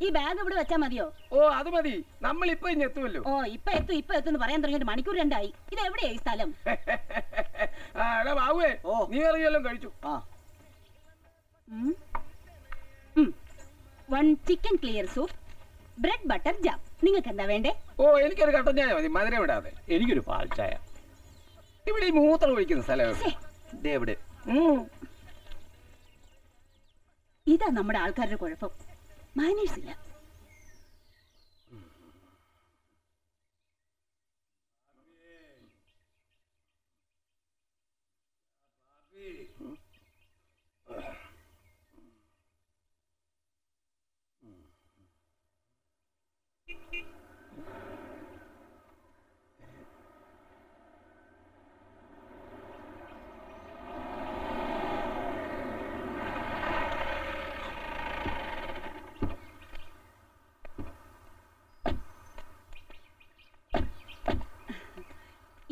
ഈ ബാഗ് ഇവിടെ വെച്ചാ മതിയോ? ഓ അത് മതി, നമ്മൾ ഇപ്പൊ ഇനി എത്തുമല്ലോ. ഓ ഇപ്പൊ എത്തും പറയാൻ തുടങ്ങിയിട്ട് മണിക്കൂർ 2 ആയി. ഇത് എവിടെയാ ഈ സ്ഥലം? ബാബുവേ, നീ ഇറങ്ങിയല്ലോ കഴിച്ചു. 1 chicken clear soup, bread butter jam. നിങ്ങൾക്ക് എന്താ വേണ്ടേ? ഓ എനിക്കൊരു കട്ടൻ ചായ മതി, മധുരം വിടാതെ. എനിക്കൊരു പാൽ ചായ. ഇവിടെ ഈ മൂത്രം ഒഴിക്കുന്ന സ്ഥലം എവിടെ? ഇതാ നമ്മുടെ ആൾക്കാരുടെ കുഴപ്പം, മാനേഴ്സ് ഇല്ല.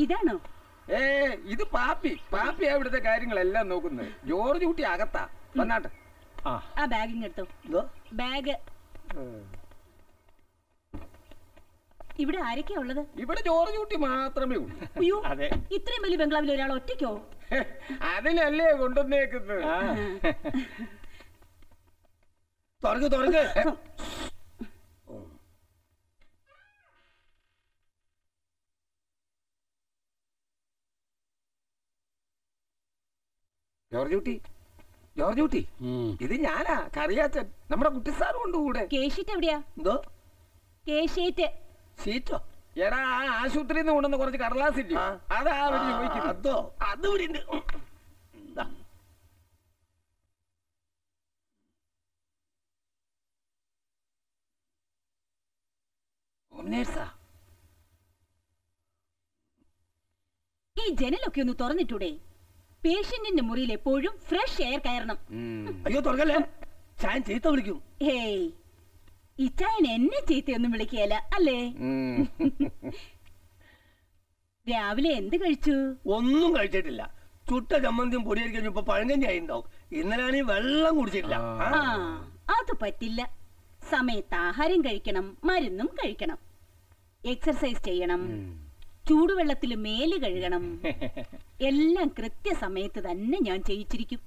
ഇതാണോ? ഇത് പാപ്പിയാ ഇവിടുത്തെ കാര്യങ്ങളെല്ലാം നോക്കുന്നത്. ജോർജ് കുട്ടി അകത്താ, വന്നാട്ടെ. ആ ബാഗിങ് എടുത്തോ. ബാഗ് ഇവിടെ ആരൊക്കെയാ ഉള്ളത്? ഇവിടെ ജോർജ് കുട്ടി മാത്രമേ ഉള്ളൂ. അയ്യോ, ഇത്രയും വലിയ ബംഗ്ലാവിൽ ഒരാൾ ഒറ്റയ്ക്കോ? അതിനല്ലേ കൊണ്ടുവന്നേക്കുന്നത്. തുറക്ക്. ജോർജ് കുട്ടി, ഇത് ഞാനാ, കറിയാച്ചൻ. നമ്മുടെ കുട്ടിസാറും ഉണ്ട് കൂടെ. കേശീറ്റ് എവിടെയാ? എന്തോ കേശീറ്റ്? സീറ്റോ? എടാ, ആശുപത്രിയിൽ നിന്ന് കൊണ്ടുവന്ന കുറച്ച് കടലാസ് ഇല്ലേ, അതാ അതോ അത് ഇവിടെ ഉണ്ട്. ഈ ജനലൊക്കെ ഒന്ന് തുറന്നിട്ടൂടെ? പേഷ്യന്റിന്റെ മുറിയിൽ എപ്പോഴും ഫ്രഷ് എയർ കയറണം. അയ്യോ തുറക്കല്ലേ, ചാൻ ചീത്ത വിളിക്കും. ഹേയ്, ഈ ചായൻ എന്നെ ചീത്തയൊന്നും വിളിക്കുകയല്ല അല്ലേ? രാവിലെ എന്ത് കഴിച്ചു? ഒന്നും കഴിച്ചിട്ടില്ല. ചുട്ട ചമ്മന്തിയും പൊടിയരി കഴിഞ്ഞപ്പോ പഴങ്കഞ്ഞി ആയിണ്ടാവും. ഇന്നലെയാണെങ്കിൽ വെള്ളം കുടിച്ചിട്ടില്ല. അത് പറ്റില്ല. സമയത്ത് ആഹാരം കഴിക്കണം, മരുന്നും കഴിക്കണം, എക്സർസൈസ് ചെയ്യണം, ചൂടുവെള്ളത്തിൽ മേല് കഴുകണം. എല്ലാം കൃത്യസമയത്ത് തന്നെ ഞാൻ ചെയ്യിച്ചിരിക്കും.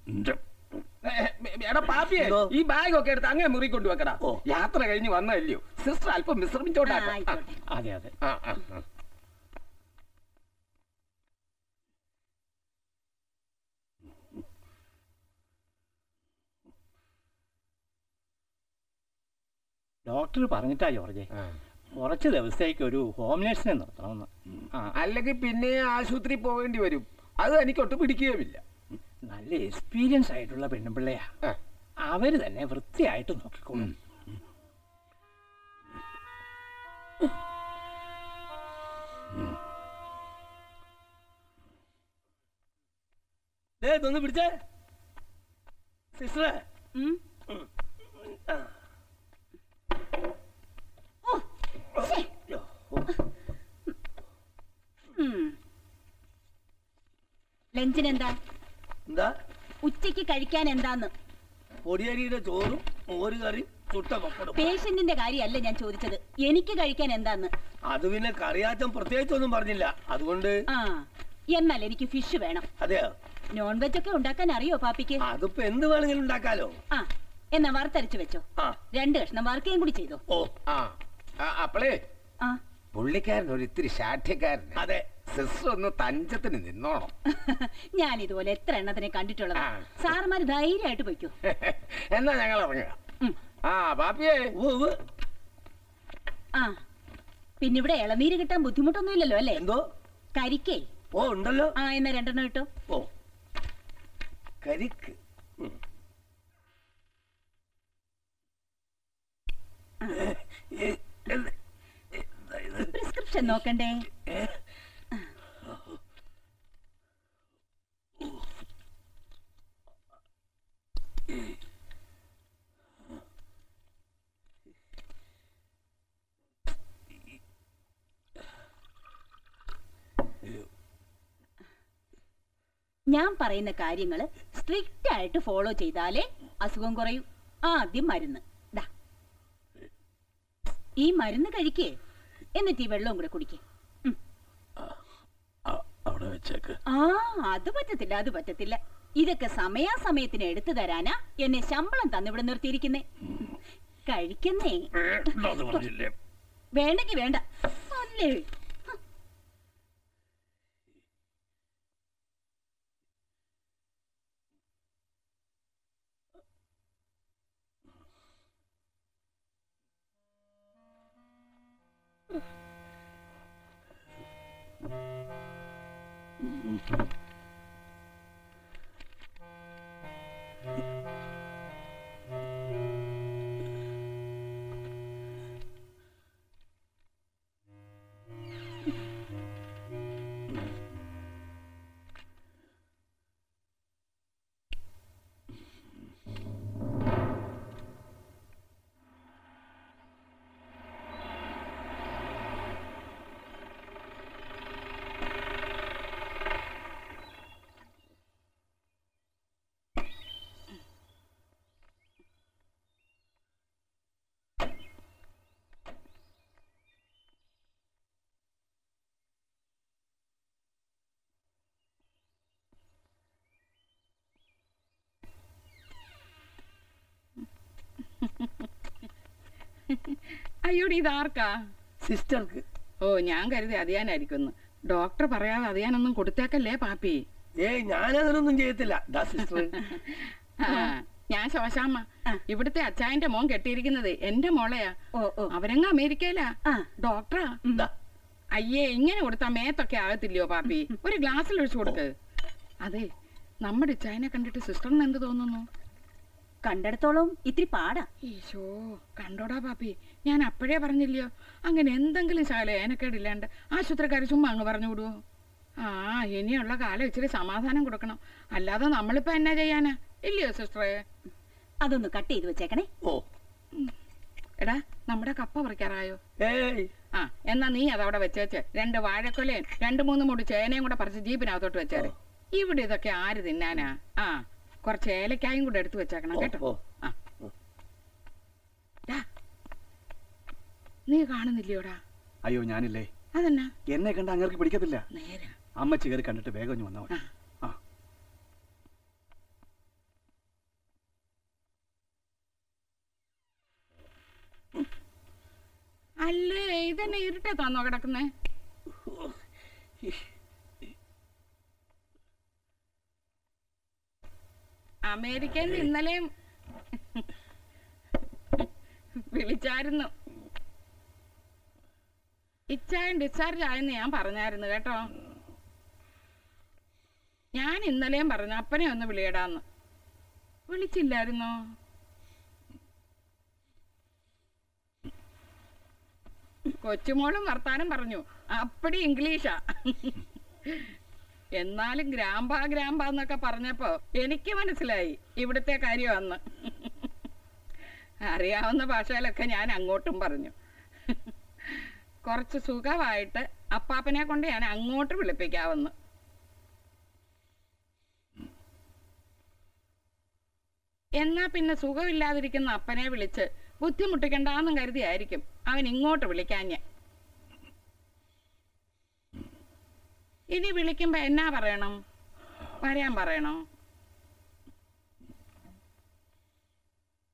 ഈ ബാഗ് ഒക്കെ എടുത്ത് അങ്ങനെ മുറി കൊണ്ടുവെക്കടാ. യാത്ര കഴിഞ്ഞ് വന്നല്ലയോ, സിസ്റ്റർ അല്പം വിശ്രമിച്ചോട്ടെ. അതെ അതെ. ഡോക്ടർ പറഞ്ഞിട്ടാ ജോർജെ, കുറച്ച് ദിവസത്തേക്ക് ഒരു ഹോം നേഴ്സിനെ നിർത്തണമെന്ന്. അല്ലെങ്കിൽ പിന്നെ ആശുപത്രി പോവേണ്ടി വരും. അത് എനിക്കൊട്ട് പിടിക്കുകയുമില്ല. നല്ല എക്സ്പീരിയൻസ് ആയിട്ടുള്ള പെണ്ണുപിള്ളയാ, അവര് തന്നെ വൃത്തിയായിട്ട് നോക്കിക്കോളും. ഇതൊന്ന് പിടിച്ചേ സിസ്റ്ററെ. ലഞ്ചിനെന്താ? എന്താ ഉച്ചക്ക് കഴിക്കാൻ എന്താന്ന്? പൊടിയരിയുടെ ചോറും മോര് കറിയും ചുട്ട പപ്പടം. പേഷ്യന്റിന്റെ കാര്യമല്ല ഞാൻ ചോദിച്ചത്, എനിക്ക് കഴിക്കാൻ എന്താന്ന്. അത് പിന്നെ കറിയാച്ചൻ പ്രത്യേകിച്ചൊന്നും പറഞ്ഞില്ല, അതുകൊണ്ട്. എന്നാൽ എനിക്ക് ഫിഷ് വേണം. അതെയോ? നോൺ വെജ് ഒക്കെ ഉണ്ടാക്കാൻ അറിയോ പാപ്പിക്ക്? അതിപ്പോ എന്ത് വേണമെങ്കിലും ഉണ്ടാക്കാലോ. എന്നാ വറുത്തരച്ചു വെച്ചോ. 2 കഷ്ണം വറുക്കുകയും കൂടി ചെയ്തോ. അപ്പളേ പുള്ളിക്കാരൻ ഒരു ഇത്തിരി ശാഠ്യക്കാരൻ. അതെ, സിസ്റ്റർ ഒന്ന് തഞ്ചത്തിന് നിന്നോണം. ഞാൻ ഇതുപോലെ എത്ര എണ്ണത്തിനെ കണ്ടിട്ടുള്ളത്. സാറുമാര് ധൈര്യമായിട്ട് പോയിക്കോ. എന്നാ ഞങ്ങൾ ഇറങ്ങുക. പാപ്പിയേ. പിന്നെ ഇവിടെ ഇളനീര് കിട്ടാൻ ബുദ്ധിമുട്ടൊന്നും ഇല്ലല്ലോ അല്ലേ? എന്തോ കരിക്കേ? ഉണ്ടല്ലോ. എന്നാ 2 എണ്ണം കിട്ടോ. കരിക്ക്. പ്രിസ്ക്രിപ്ഷൻ നോക്കണ്ടേ? ഞാൻ പറയുന്ന കാര്യങ്ങൾ സ്ട്രിക്റ്റ് ആയിട്ട് ഫോളോ ചെയ്താലേ അസുഖം കുറയൂ. ആദ്യം മരുന്ന്. ഈ മരുന്ന് കഴിക്കേ, എന്നിട്ട് ഈ വെള്ളവും കൂടെ കുടിക്കേ. അവിടെ വെച്ചേക്ക്. ആ, അത് പറ്റത്തില്ല, അത് പറ്റത്തില്ല. ഇതൊക്കെ സമയാസമയത്തിന് എടുത്തു തരാനാ എന്നെ ശമ്പളം തന്നിവിടെ നിർത്തിയിരിക്കുന്നേ. കഴിക്കുന്നേ. വേണ്ടെങ്കി വേണ്ട അല്ലേ. അയ്യോടി, ഇതാർക്കാ? സിസ്റ്റർക്ക്. ഓ, ഞാൻ കരുതി അതിയാനായിരിക്കുന്നു. ഡോക്ടർ പറയാതെ അതിയാനൊന്നും കൊടുത്തേക്കല്ലേ പാപ്പി. ഏയ്, ഞാനതിനൊന്നും ചെയ്യത്തില്ല. സിസ്റ്റർ, ഞാൻ ശോശാമ്മ. ഇവിടുത്തെ അച്ചായന്റെ മോൻ കെട്ടിയിരിക്കുന്നത് എന്റെ മോളെയാ. അവരെങ്ങ അമേരിക്കയിലാ ഡോക്ടറാ. അയ്യേ, ഇങ്ങനെ കൊടുത്താ മേത്തൊക്കെ ആകത്തില്ലയോ പാപ്പി? ഒരു ഗ്ലാസ്സിൽ ഒഴിച്ചു കൊടുക്ക്. അതെ, നമ്മുടെ ഇച്ചായനെ കണ്ടിട്ട് സിസ്റ്ററിന് എന്ത് തോന്നുന്നു? കണ്ടെടുത്തോളം ഇത്തിരി പാടാ. ഈശോ, കണ്ടോടാ പാപ്പി, ഞാൻ അപ്പോഴേ പറഞ്ഞില്ലയോ, അങ്ങനെ എന്തെങ്കിലും ശാല ഏനക്കേടില്ലാണ്ട് ആശുപത്രിക്കാര് ചുമ്മാ അങ്ങ് പറഞ്ഞു വിടുവോ? ആ, ഇനിയുള്ള കാലം ഇച്ചിരി സമാധാനം കൊടുക്കണം. അല്ലാതെ നമ്മളിപ്പോ എന്നാ ചെയ്യാനാ, ഇല്ലയോ സിസ്റ്ററെ? അതൊന്ന് കട്ട് ചെയ്ത് വെച്ചേക്കണേ. ഓ, എടാ, നമ്മുടെ കപ്പ പറിക്കാറായോ? ഏയ്, ആ, എന്നാ നീ അതവിടെ വെച്ചേച്ച് 2 വാഴക്കൊലയും 2-3 മൂട് ചേനയും കൂടെ പറിച്ച് ജീപ്പിനകത്തോട്ട് വെച്ചേരെ. ഇവിടെ ഇതൊക്കെ ആര് തിന്നാനാ? ആ, കുറച്ച് ഏലക്കായും കൂടെ എടുത്തു വെച്ചേക്കണം കേട്ടോ. ആ, നീ കാണുന്നില്ലയോടാ? അയ്യോ, ഞാനില്ലേ. അതെന്നാ? എന്നെ കണ്ട അങ്ങേർക്ക് പിടിക്കത്തില്ല. നേരെ അമ്മച്ചി കയറി കണ്ടിട്ട് വേഗം വന്നാ മതി. ആ, അല്ലേ, ഇതെന്നെ ഇരുട്ടെ തന്നോ കിടക്കുന്നേ? അമേരിക്കയിൽ നിന്ന് ഇന്നലെയും വിളിച്ചായിരുന്നു. ഇച്ചായൻ ഡിസ്ചാർജ് ആയെന്ന് ഞാൻ പറഞ്ഞായിരുന്നു കേട്ടോ. ഞാൻ ഇന്നലെയും പറഞ്ഞു അപ്പനെ ഒന്ന് വിളിയടാന്ന്. വിളിച്ചില്ലായിരുന്നോ? കൊച്ചുമോളും വർത്താനം പറഞ്ഞു. അപ്പടി ഇംഗ്ലീഷാ. എന്നാലും ഗ്രാമ്പാന്നൊക്കെ പറഞ്ഞപ്പോ എനിക്ക് മനസ്സിലായി ഇവിടുത്തെ കാര്യമാന്ന്. അറിയാവുന്ന ഭാഷയിലൊക്കെ ഞാൻ അങ്ങോട്ടും പറഞ്ഞു. കുറച്ച് സുഖമായിട്ട് അപ്പാപ്പനെ കൊണ്ട് ഞാൻ അങ്ങോട്ട് വിളിപ്പിക്കാവെന്ന്. എന്നാ പിന്നെ സുഖമില്ലാതിരിക്കുന്ന അപ്പനെ വിളിച്ച് ബുദ്ധിമുട്ടിക്കണ്ടെന്നും കരുതിയായിരിക്കും അവൻ ഇങ്ങോട്ട് വിളിക്കാഞ്ഞ. ഇനി വിളിക്കുമ്പോ എന്നാ പറയണം? വരാൻ പറയണോ?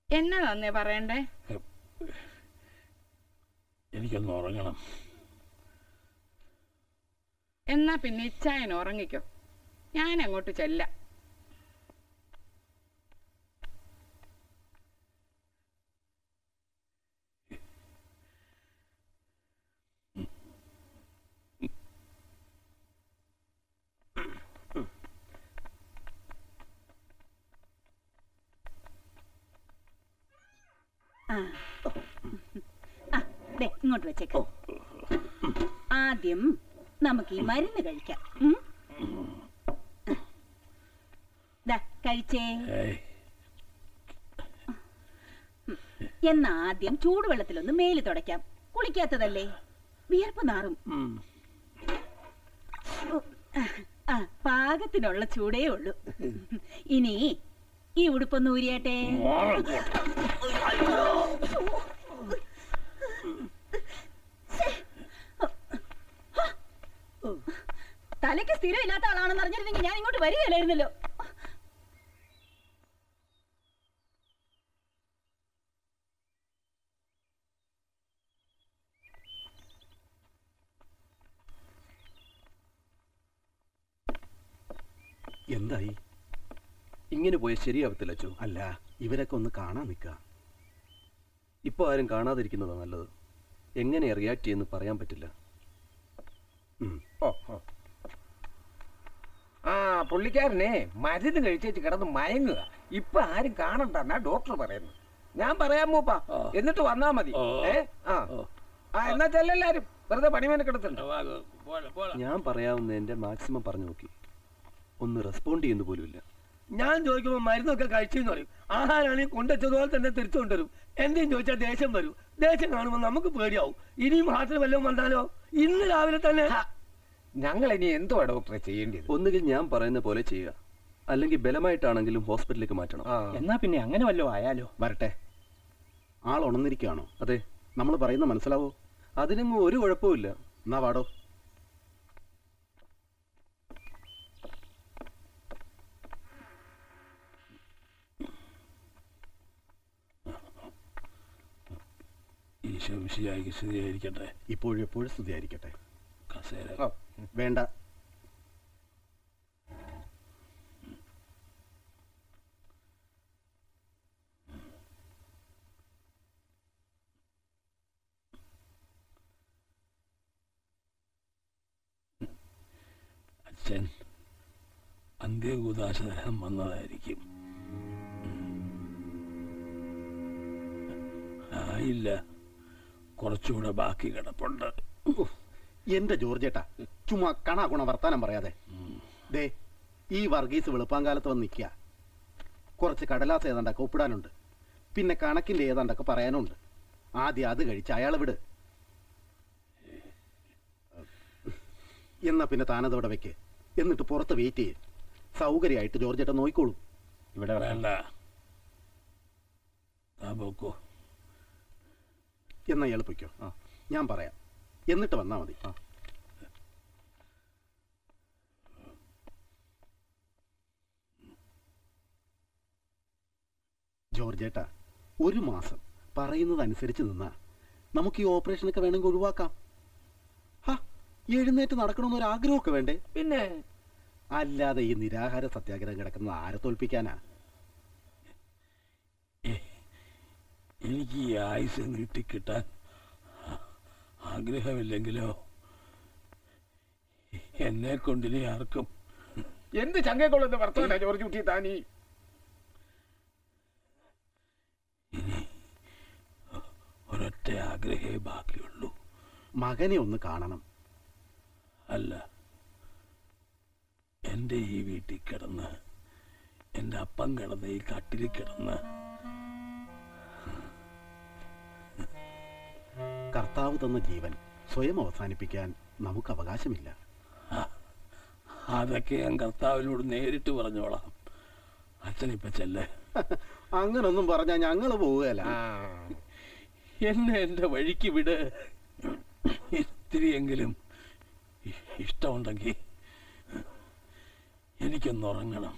എന്നാ തന്നെ പറയണ്ടേ? എനിക്കൊന്ന് ഉറങ്ങണം. എന്നാ പിന്നെ ഇച്ചായൻ ഉറങ്ങിക്കോ, ഞാൻ അങ്ങോട്ട് ചെല്ലാം. ഇങ്ങോട്ട് വെച്ചേക്ക. ആദ്യം നമുക്ക് ഈ മരുന്ന് കഴിക്കാം. കഴിച്ചേ. എന്നാ ആദ്യം ചൂടുവെള്ളത്തിലൊന്ന് മേല് തുടയ്ക്കാം. കുളിക്കാത്തതല്ലേ, വിയർപ്പ് നാറും. പാകത്തിനുള്ള ചൂടേ ഉള്ളൂ. ഇനി ഈ ഉടുപ്പൊന്ന് ഊരിയാട്ടെ. സ്ഥിരം ഇല്ലാത്ത ആളാണെന്ന് അറിഞ്ഞിരുന്നെങ്കിൽ ഞാൻ ഇങ്ങോട്ട് വരികയില്ലായിരുന്നല്ലോ. എന്തായി? ഇങ്ങനെ പോയ ശരിയാവത്തില്ല അച്ചു. അല്ല, ഇവരൊക്കെ ഒന്ന് കാണാൻ നിൽക്കുക. ഇപ്പൊ ആരും കാണാതിരിക്കുന്നതാ നല്ലത്. എങ്ങനെ റിയാക്ട് ചെയ്യുന്നു പറയാൻ പറ്റില്ല. ആ പുള്ളിക്കാരനെ മരുന്ന് കഴിച്ചേച്ച് കിടന്ന് മയങ്ങുക. ഇപ്പൊ ആരും കാണണ്ടെന്നാ ഡോക്ടർ പറയുന്നു. ഞാൻ പറയാൻ മൂപ്പാ, എന്നിട്ട് വന്നാ മതി. എന്നാ ചെല്ലെല്ലാരും, വെറുതെ പണിമേനക്കെടുത്തുണ്ട്. ഞാൻ പറയാവുന്നതിന്റെ മാക്സിമം പറഞ്ഞു നോക്കി. ഒന്ന് റെസ്പോണ്ട് ചെയ്യുന്ന പോലുമില്ല. ഞാൻ ചോദിക്കുമ്പോ മരുന്നൊക്കെ കഴിച്ചെന്ന് പറയും. ആഹാരാണെങ്കിൽ കൊണ്ടുവച്ചതുപോലെ തന്നെ തിരിച്ചു കൊണ്ടുവരും. എന്തെങ്കിലും ചോദിച്ചാൽ ദേഷ്യം വരും. ദേഷ്യം കാണുമ്പോൾ നമുക്ക് പേടിയാവും. ഇനിയും ഹാർട്ടിൽ വല്ലതും വന്നാലോ? ഇന്ന് രാവിലെ തന്നെ ഞങ്ങൾ ഇനി എന്തുവാ ഡോക്ടറെ ചെയ്യേണ്ടത്? ഒന്നുകിൽ ഞാൻ പറയുന്ന പോലെ ചെയ്യുക, അല്ലെങ്കിൽ ബലമായിട്ടാണെങ്കിലും ഹോസ്പിറ്റലിലേക്ക് മാറ്റണം. എന്നാ പിന്നെ അങ്ങനെ വല്ലതും ആയാലോ? വരട്ടെ. ആൾ ഉണർന്നിരിക്കുകയാണോ? അതെ. നമ്മൾ പറയുന്ന മനസ്സിലാവോ? അതിനൊന്നും ഒരു കുഴപ്പമില്ല. എന്നാ വാടോ. സ്ഥിതിയായിരിക്കട്ടെ. ഇപ്പോഴും എപ്പോഴും സ്ഥിതിയായിരിക്കട്ടെ. കസേര വേണ്ട. അച്ഛൻ അന്ത്യകൂദാശ വന്നതായിരിക്കും. ആയില്ല, കുറച്ചുകൂടെ ബാക്കി കിടപ്പുണ്ട്. എന്റെ ജോർജേട്ടാ, ചുമ്മാ കണാകുണ വർത്താനം പറയാതെ. ദേ, ഈ വർഗീസ് വെളുപ്പാങ്കാലത്ത് വന്ന് നിൽക്കുക. കുറച്ച് കടലാസ് ഏതാണ്ടൊക്കെ ഒപ്പിടാനുണ്ട്. പിന്നെ കണക്കിന്റെ ഏതാണ്ടൊക്കെ പറയാനുണ്ട്. ആദ്യം അത് കഴിച്ച് അയാളെ വിട്. എന്നാ പിന്നെ താനതോടെ വെക്ക്. എന്നിട്ട് പുറത്ത് വെയിറ്റ് ചെയ്യും. സൗകര്യമായിട്ട് ജോർജേട്ടൻ നോക്കിക്കോളും. ഇവിടെ വേണ്ട, എന്നാ എളുപ്പിക്കോ. ഞാൻ പറയാം, എന്നിട്ട് വന്നാ മതി. ജോർജേട്ടാ, ഒരു മാസം പറയുന്നത് അനുസരിച്ച് നിന്നാ നമുക്ക് ഈ ഓപ്പറേഷനൊക്കെ വേണമെങ്കിൽ ഒഴിവാക്കാം. എഴുന്നേറ്റ് നടക്കണമെന്നൊരു ആഗ്രഹമൊക്കെ വേണ്ടേ? പിന്നെ അല്ലാതെ ഈ നിരാഹാര സത്യാഗ്രഹം കിടക്കുന്നത് ആരെ തോൽപ്പിക്കാനാ? എനിക്ക് ഈ ആയുസ് നീട്ടിക്കിട്ടാൻ ആഗ്രഹമില്ലെങ്കിലോ എന്നെ കൊണ്ടിനി ആർക്കും എന്ത് ചങ്കേക്കൊള്ളുന്ന വർത്തമാനാ ജോർജ് കുട്ടി താനീ? ഇനി ഒരൊറ്റ ആഗ്രഹേ ബാക്കിയുള്ളൂ. മകനെ ഒന്ന് കാണണം. അല്ല, എൻ്റെ ഈ വീട്ടിൽ കിടന്ന്, എൻ്റെ അപ്പം കിടന്ന് ഈ കട്ടിലിൽ കിടന്ന് കർത്താവ് തന്ന ജീവൻ സ്വയം അവസാനിപ്പിക്കാൻ നമുക്ക് അവകാശമില്ല. അതൊക്കെ ഞാൻ കർത്താവിനോട് നേരിട്ട് പറഞ്ഞോളാം. അച്ഛനിപ്പ ചെല്ലേ. അങ്ങനൊന്നും പറഞ്ഞാ ഞങ്ങള് പോവുകയല്ല. എന്നെ എൻ്റെ വഴിക്ക് വിട്. ഇത്തിരിയെങ്കിലും ഇഷ്ടമുണ്ടെങ്കിൽ എനിക്കൊന്ന് ഉറങ്ങണം.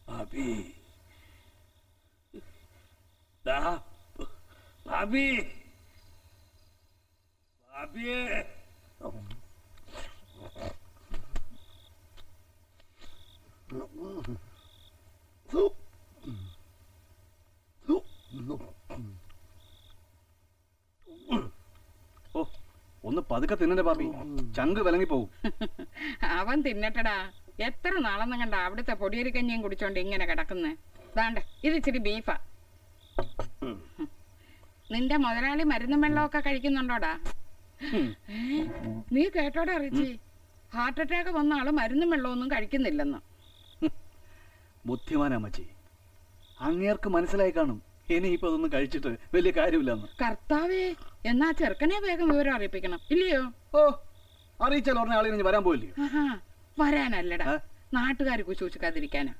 ഭാബി ദാ ഭാബി ഭാബിയേ ഓ ഒന്ന് പതുക്കെ തിന്നണ്ടേ പാപ്പി, ചങ്ക് വിലങ്ങി പോകും. അവൻ തിന്നട്ടടാ. എത്ര നാളെന്ന് കണ്ട അവിടുത്തെ പൊടിയരിക്കഞ്ഞിയും കുടിച്ചോണ്ട് ഇങ്ങനെ കിടക്കുന്നേ. ദാണ്ട ഇത് ഇച്ചിരി ബീഫാ. നിന്റെ മുതലാളി മരുന്നും വെള്ളമൊക്കെ കഴിക്കുന്നുണ്ടോടാ? നീ കേട്ടോടാ റിച്ചി, ഹാർട്ട് അറ്റാക്ക് വന്ന ആള് മരുന്നും വെള്ളമൊന്നും കഴിക്കുന്നില്ലെന്ന്. ബുദ്ധിമാനമ്മച്ചി, അങ്ങേർക്ക് മനസ്സിലായി കാണും ഇനിയിപ്പോ അതൊന്നും കഴിച്ചിട്ട് വലിയ കാര്യമില്ലെന്ന്. കർത്താവേ, എന്നാ ചെറുക്കനെ വേഗം വിവരം അറിയിപ്പിക്കണം ഇല്ലയോ? ഓ, അറിയിച്ചാൽ ഉടനെ ആളിന് വരാൻ പോയില്ലയോ? ആഹാ, വരാനല്ലടാ, നാട്ടുകാർ കുശൂഷിക്കാതിരിക്കാനാ.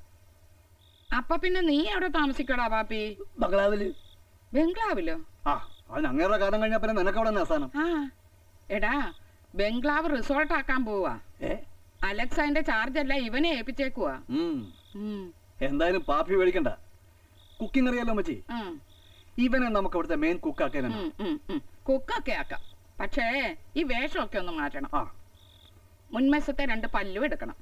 അപ്പൊ പിന്നെ നീ എവിടെ താമസിക്കടാ പാപ്പി? ബംഗ്ലാവില്. ബംഗ്ലാവിലോ? ആ, അതിന് അങ്ങേരുടെ കാലം കഴിഞ്ഞാ പിന്നെ നിനക്ക് അവിടെ അവസാനം. ആ എടാ, ബംഗ്ലാവ് റിസോർട്ട് ആക്കാൻ പോവാ. അലക്സ് അതിന്റെ ചാർജ് അല്ല ഇവനെ ഏൽപ്പിച്ചേക്കുവാ. എന്തായാലും പാപ്പി മേടിക്കണ്ട, കുക്കിംഗ് അറിയാലോ അമ്മച്ചി. ഇവനെ നമുക്ക് അവിടുത്തെ മെയിൻ കുക്കാക്കാനാണ്. കുക്കൊക്കെ ആക്കാം, പക്ഷേ ഈ വേഷമൊക്കെ ഒന്ന് മാറ്റണം. മുൻവശത്തെ 2 പല്ലും എടുക്കണം.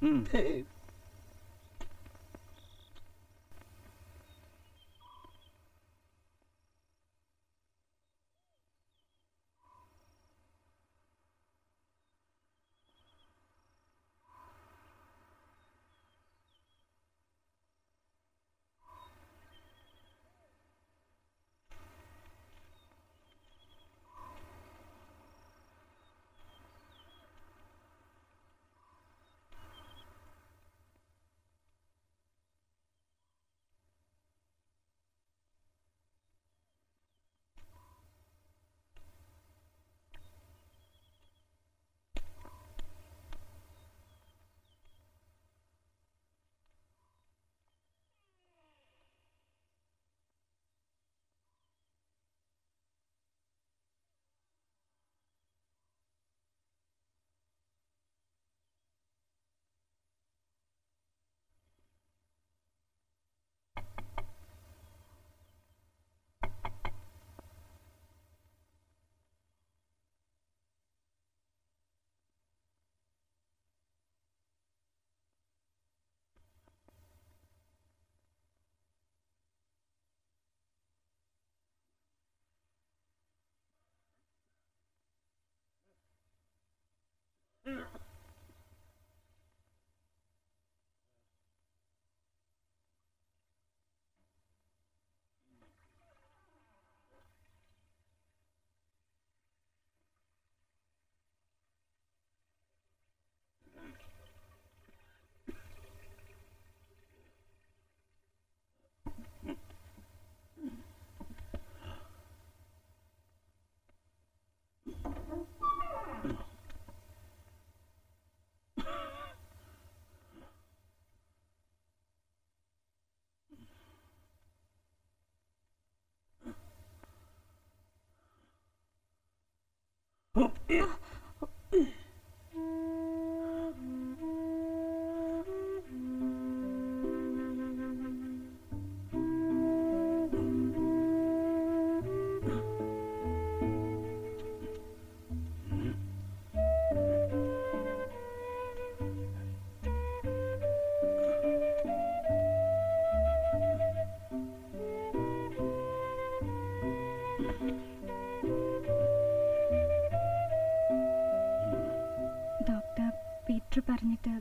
പറഞ്ഞിട്ട്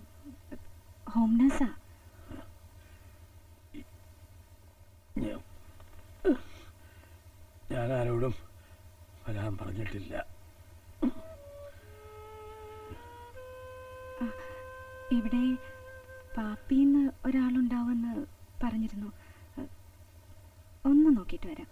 ഹോം നഴ്സാ. ഞാൻ ആരോടും വരാൻ പറഞ്ഞിട്ടില്ല. ഇവിടെ പാപ്പിന്ന് ഒരാളുണ്ടാവുമെന്ന് പറഞ്ഞിരുന്നു. ഒന്ന് നോക്കിയിട്ട് വരാം.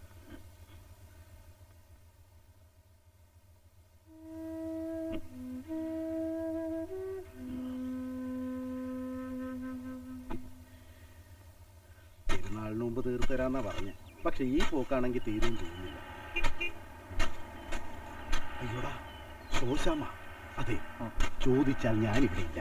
പെരുന്നാളിന് മുമ്പ് തീർത്തു തരാന്നാ പറഞ്ഞ, പക്ഷെ ഈ പോക്കാണെങ്കിൽ തീരും ചെയ്യുന്നില്ല. അയ്യോടാ ശോശാമ്മ, അതെ ചോദിച്ചാൽ ഞാനിവിടെ ഇല്ല.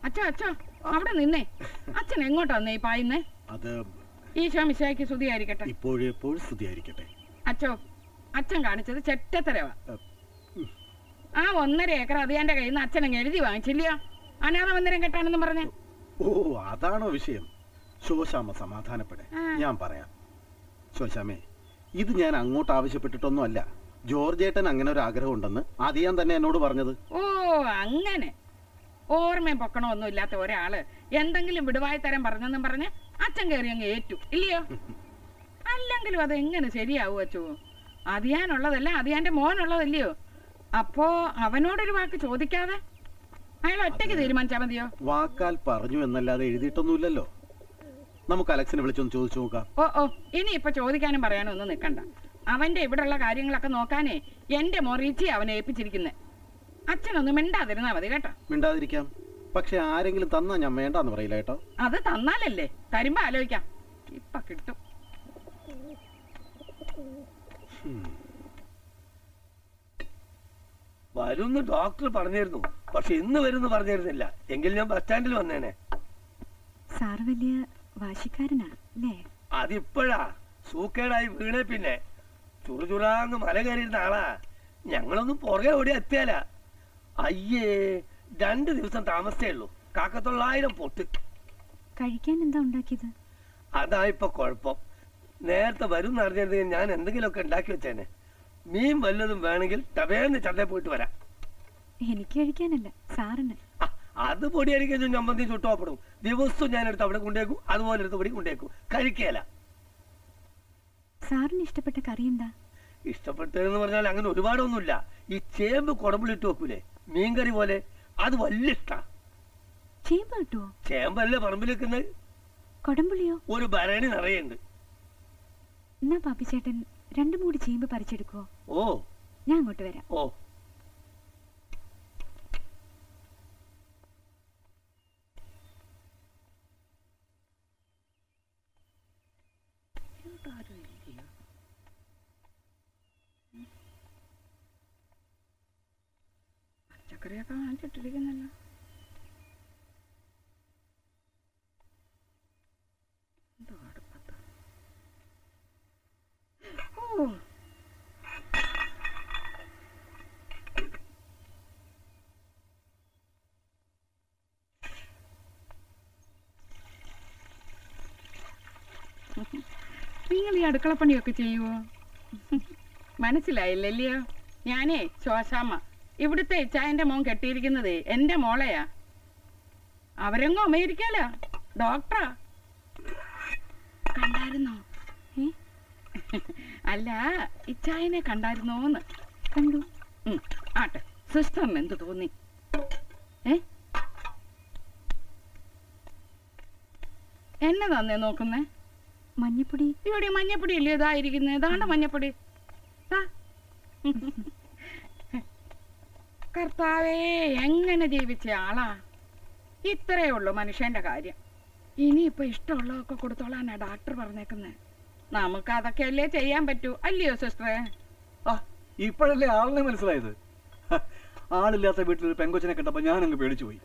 അച്ഛോ അച്ഛോ അവിടെ നിന്നേ. അച്ഛൻ എങ്ങോട്ടാ വന്നേ ഈ പായുന്നേ? അത് ഈശോ മിശിഹായ്ക്ക് സ്തുതിയായിരിക്കട്ടെ. ഇപ്പോഴെപ്പോഴും സ്തുതിയായിരിക്കട്ടെ. അച്ഛോ, അച്ഛൻ കാണിച്ചത് ചെറ്റത്തരവാ. ആ 1.5 ഏക്കർ അത് എന്റെ കയ്യിൽ നിന്ന് അച്ഛനങ്ങ് എഴുതി വാങ്ങിച്ചില്ലയോ? അനാഥ മന്ദിരം കെട്ടാണെന്നും പറഞ്ഞ്. ഓ, അതാണോ വിഷയം? ശോശാമ്മ സമാധാനപ്പെടെ, ഞാൻ പറയാം. ശോശാമ്മേ, ഇത് ഞാൻ അങ്ങോട്ട് ആവശ്യപ്പെട്ടിട്ടൊന്നും അല്ല. ജോർജേട്ടൻ അങ്ങനെ ഒരു ആഗ്രഹം ഉണ്ടെന്ന് ആദ്യം തന്നെ എന്നോട് പറഞ്ഞത്. ഓ, അങ്ങനെ ഓർമ്മയും പൊക്കണമൊന്നും ഇല്ലാത്ത ഒരാള് എന്തെങ്കിലും വിടുവായി തരം പറഞ്ഞെന്നും പറഞ്ഞ് അച്ഛൻ കയറി അങ്ങ് ഏറ്റു ഇല്ലയോ? അല്ലെങ്കിലും അത് എങ്ങനെ ശരിയാവും അച്ഛോ? അതിയാനുള്ളതല്ല, അതിയാന്റെ മോനുള്ളതല്ലയോ? അപ്പോ അവനോടൊരു വാക്ക് ചോദിക്കാതെ അയാൾ ഒറ്റയ്ക്ക് തീരുമാനിച്ചാ മതിയോ? വാക്കാൽ പറഞ്ഞു എന്നല്ലാതെ എഴുതിയിട്ടൊന്നുമില്ലല്ലോ. നമുക്ക് അലക്സിനെ വിളിച്ചൊന്ന് ചോദിച്ചു നോക്കാം. ഓ, ഇനി ഇപ്പൊ ചോദിക്കാനും പറയാനും ഒന്നും നിക്കണ്ട. അവന്റെ ഇവിടെയുള്ള കാര്യങ്ങളൊക്കെ നോക്കാനേ എന്റെ മൊറീച്ചി അവനെ ഏൽപ്പിച്ചിരിക്കുന്നേ. അച്ഛനൊന്നും മിണ്ടാതിരുന്നാ മതി കേട്ടോ. മിണ്ടാതിരിക്കാം, പക്ഷെ ആരെങ്കിലും തന്നാ ഞാൻ വേണ്ടെന്ന് പറയില്ല കേട്ടോ. അത് തന്നാലല്ലേ, തരുമ്പോ ആലോചിക്കാം. ഇപ്പൊ കിട്ടും. വരുന്ന് ഡോക്ടർ പറഞ്ഞിരുന്നു, പക്ഷെ ഇന്ന് വരുന്നു പറഞ്ഞിരുന്നില്ല. എങ്കിൽ ഞാൻ ബസ് സ്റ്റാൻഡിൽ വന്നേനെ. സാർ വലിയ വാശിക്കാരനാ അല്ലേ? അതിപ്പോഴാ സൂക്കേടായി വീണേ പിന്നെ ചുറുചുറാന്ന് മല കയറിയിരുന്ന ആളാ. ഞങ്ങളൊന്നും പുറകെ ഓടി എത്തിയാല. അയ്യേ, 2 ദിവസം താമസിച്ചേ ഉള്ളൂ. 1,900 പൊട്ട്. കഴിക്കാൻ എന്താ ഉണ്ടാക്കിയത്? അതാ ഇപ്പൊ കുഴപ്പം. നേരത്തെ വരും അറിഞ്ഞിരുന്നെങ്കിൽ ഞാൻ എന്തെങ്കിലുമൊക്കെ ഉണ്ടാക്കി വെച്ചേനെ. മീൻ വല്ലതും വേണമെങ്കിൽ ടവേന്ന് ചന്തയിൽ പോയിട്ട് വരാം. എനിക്ക് കഴിക്കാനല്ല, സാറിന്. അത് പൊടിയരിക്കും ചമ്മന്തി ചുട്ടോപ്പെടും. ദിവസവും ഞാൻ എടുത്ത് അവിടെ കൊണ്ടേക്കും, അതുപോലെ എടുത്ത് പൊടി കൊണ്ടേക്കും. കഴിക്കേല. സാറിന് ഇഷ്ടപ്പെട്ട കറി എന്താ? ഇഷ്ടപ്പെട്ടതെന്ന് പറഞ്ഞാൽ അങ്ങനെ ഒരുപാടൊന്നുമില്ല. ഈ ചേമ്പ് കുടമ്പിളിട്ട് വെക്കൂലേ, മീൻകറി പോലെ, അത് വലിയ ഇഷ്ടാ. ചേമ്പ് കിട്ടുവോ? ചേമ്പല്ലേ പറമ്പിൽ വെക്കുന്നത്. കൊടംപുളിയോ? ഒരു ഭരണി നിറയുണ്ട്. എന്നാ പാപ്പിച്ചേട്ടൻ 2 മൂടി ചേമ്പ് പറിച്ചെടുക്കുവോ? ഓ, ഞാൻ അങ്ങോട്ട് വരാം. ഓ, പച്ചക്കറിയൊക്കെ വാങ്ങിച്ചിട്ടിരിക്കുന്നല്ലോ. നിങ്ങൾ ഈ അടുക്കളപ്പണിയൊക്കെ ചെയ്യുവോ? മനസ്സിലായില്ലല്ലയോ? ഞാനേ ശോശാമ്മ. ഇവിടുത്തെ ഇച്ചായന്റെ മോൻ കെട്ടിയിരിക്കുന്നത് എന്റെ മോളെയാ. അവരെങ്ങോ അമേരിക്കയിലാ, ഡോക്ടറാ. കണ്ടായിരുന്നോ? അല്ല, ഇച്ചായനെ കണ്ടായിരുന്നോന്ന്. കണ്ടു. ആട്ടെ, സിസ്റ്ററിന് എന്ത് തോന്നി? എന്നതാന്നേ നോക്കുന്നേ? മഞ്ഞപ്പൊടി. ഇവിടെ മഞ്ഞപ്പൊടി അല്ലേ ഇതായിരിക്കുന്നത്? ഇതാണ്ട മഞ്ഞപ്പൊടി. കർത്താവേ, എങ്ങനെ ജീവിച്ച ആളാ! ഇത്രയേ ഉള്ളൂ മനുഷ്യന്റെ കാര്യം. ഇനിയിപ്പൊ ഇഷ്ടമുള്ളതൊക്കെ കൊടുത്തോളാനാ ഡോക്ടർ പറഞ്ഞേക്കുന്നത്. നമുക്ക് അതൊക്കെ അല്ലേ ചെയ്യാൻ പറ്റൂ, അല്ലയോ സിസ്റ്ററെ? ഇപ്പോഴല്ലേ ആളിനെ മനസ്സിലായത്. ആളില്ലാത്ത വീട്ടിൽ ഒരു പെങ്കൊച്ചിനെ കണ്ടപ്പോ ഞാൻ അങ്ങ് പേടിച്ചു പോയി.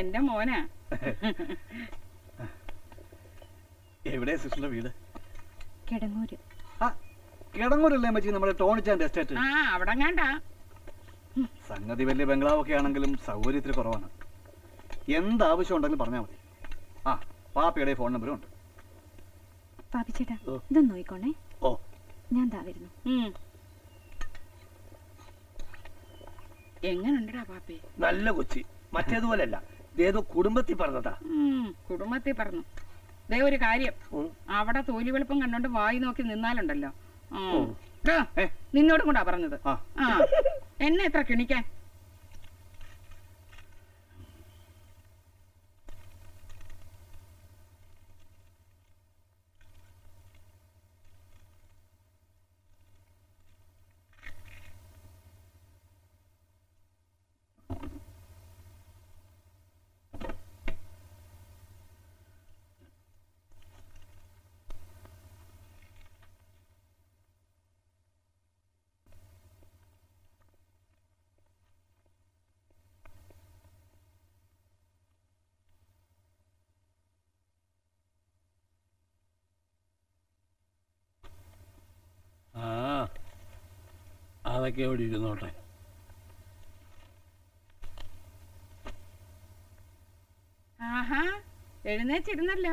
എന്റെ മോനാ. എവിടെയാ സിസ്റ്ററിന്റെ വീട്? കിടങ്ങൂര്. കിടങ്ങൂരല്ലേ മച്ചി, നമ്മുടെ ടോണിച്ചാന്റെ എസ്റ്റേറ്റ്. അവിടെ കണ്ടാ. സംഗതി വലിയ ബംഗ്ലാവൊക്കെ ആണെങ്കിലും സൗകര്യത്തിന് കുറവാണ്. എന്താവശ്യം ഉണ്ടെങ്കിലും പറഞ്ഞാൽ മതി. പാപ്പിയുടെ ഫോൺ നമ്പറും ഉണ്ട്. പാപ്പിച്ചേട്ടാ, ഇതൊന്ന് നോയിക്കോണേ. ഓ, ഞാൻ ദാ വരുന്നു. എങ്ങനുണ്ടടാ പാപ്പി? നല്ല കൊച്ചി. മറ്റേതുപോലല്ല, ഏതോ കുടുംബത്തിൽ പറഞ്ഞതാ. കുടുംബത്തിൽ പറഞ്ഞു. ദേ ഒരു കാര്യം, അവിടെ തോലി വെളുപ്പം കണ്ടോണ്ട് വായി നോക്കി നിന്നാലുണ്ടല്ലോ. നിന്നോടും കൂടാ പറഞ്ഞത്. എന്നെ എത്ര കിണിക്കാൻ. അതൊക്കെ അവിടെ ഇരുന്നോട്ടെ. ആഹാ, എഴുന്നേച്ചിരുന്നല്ല.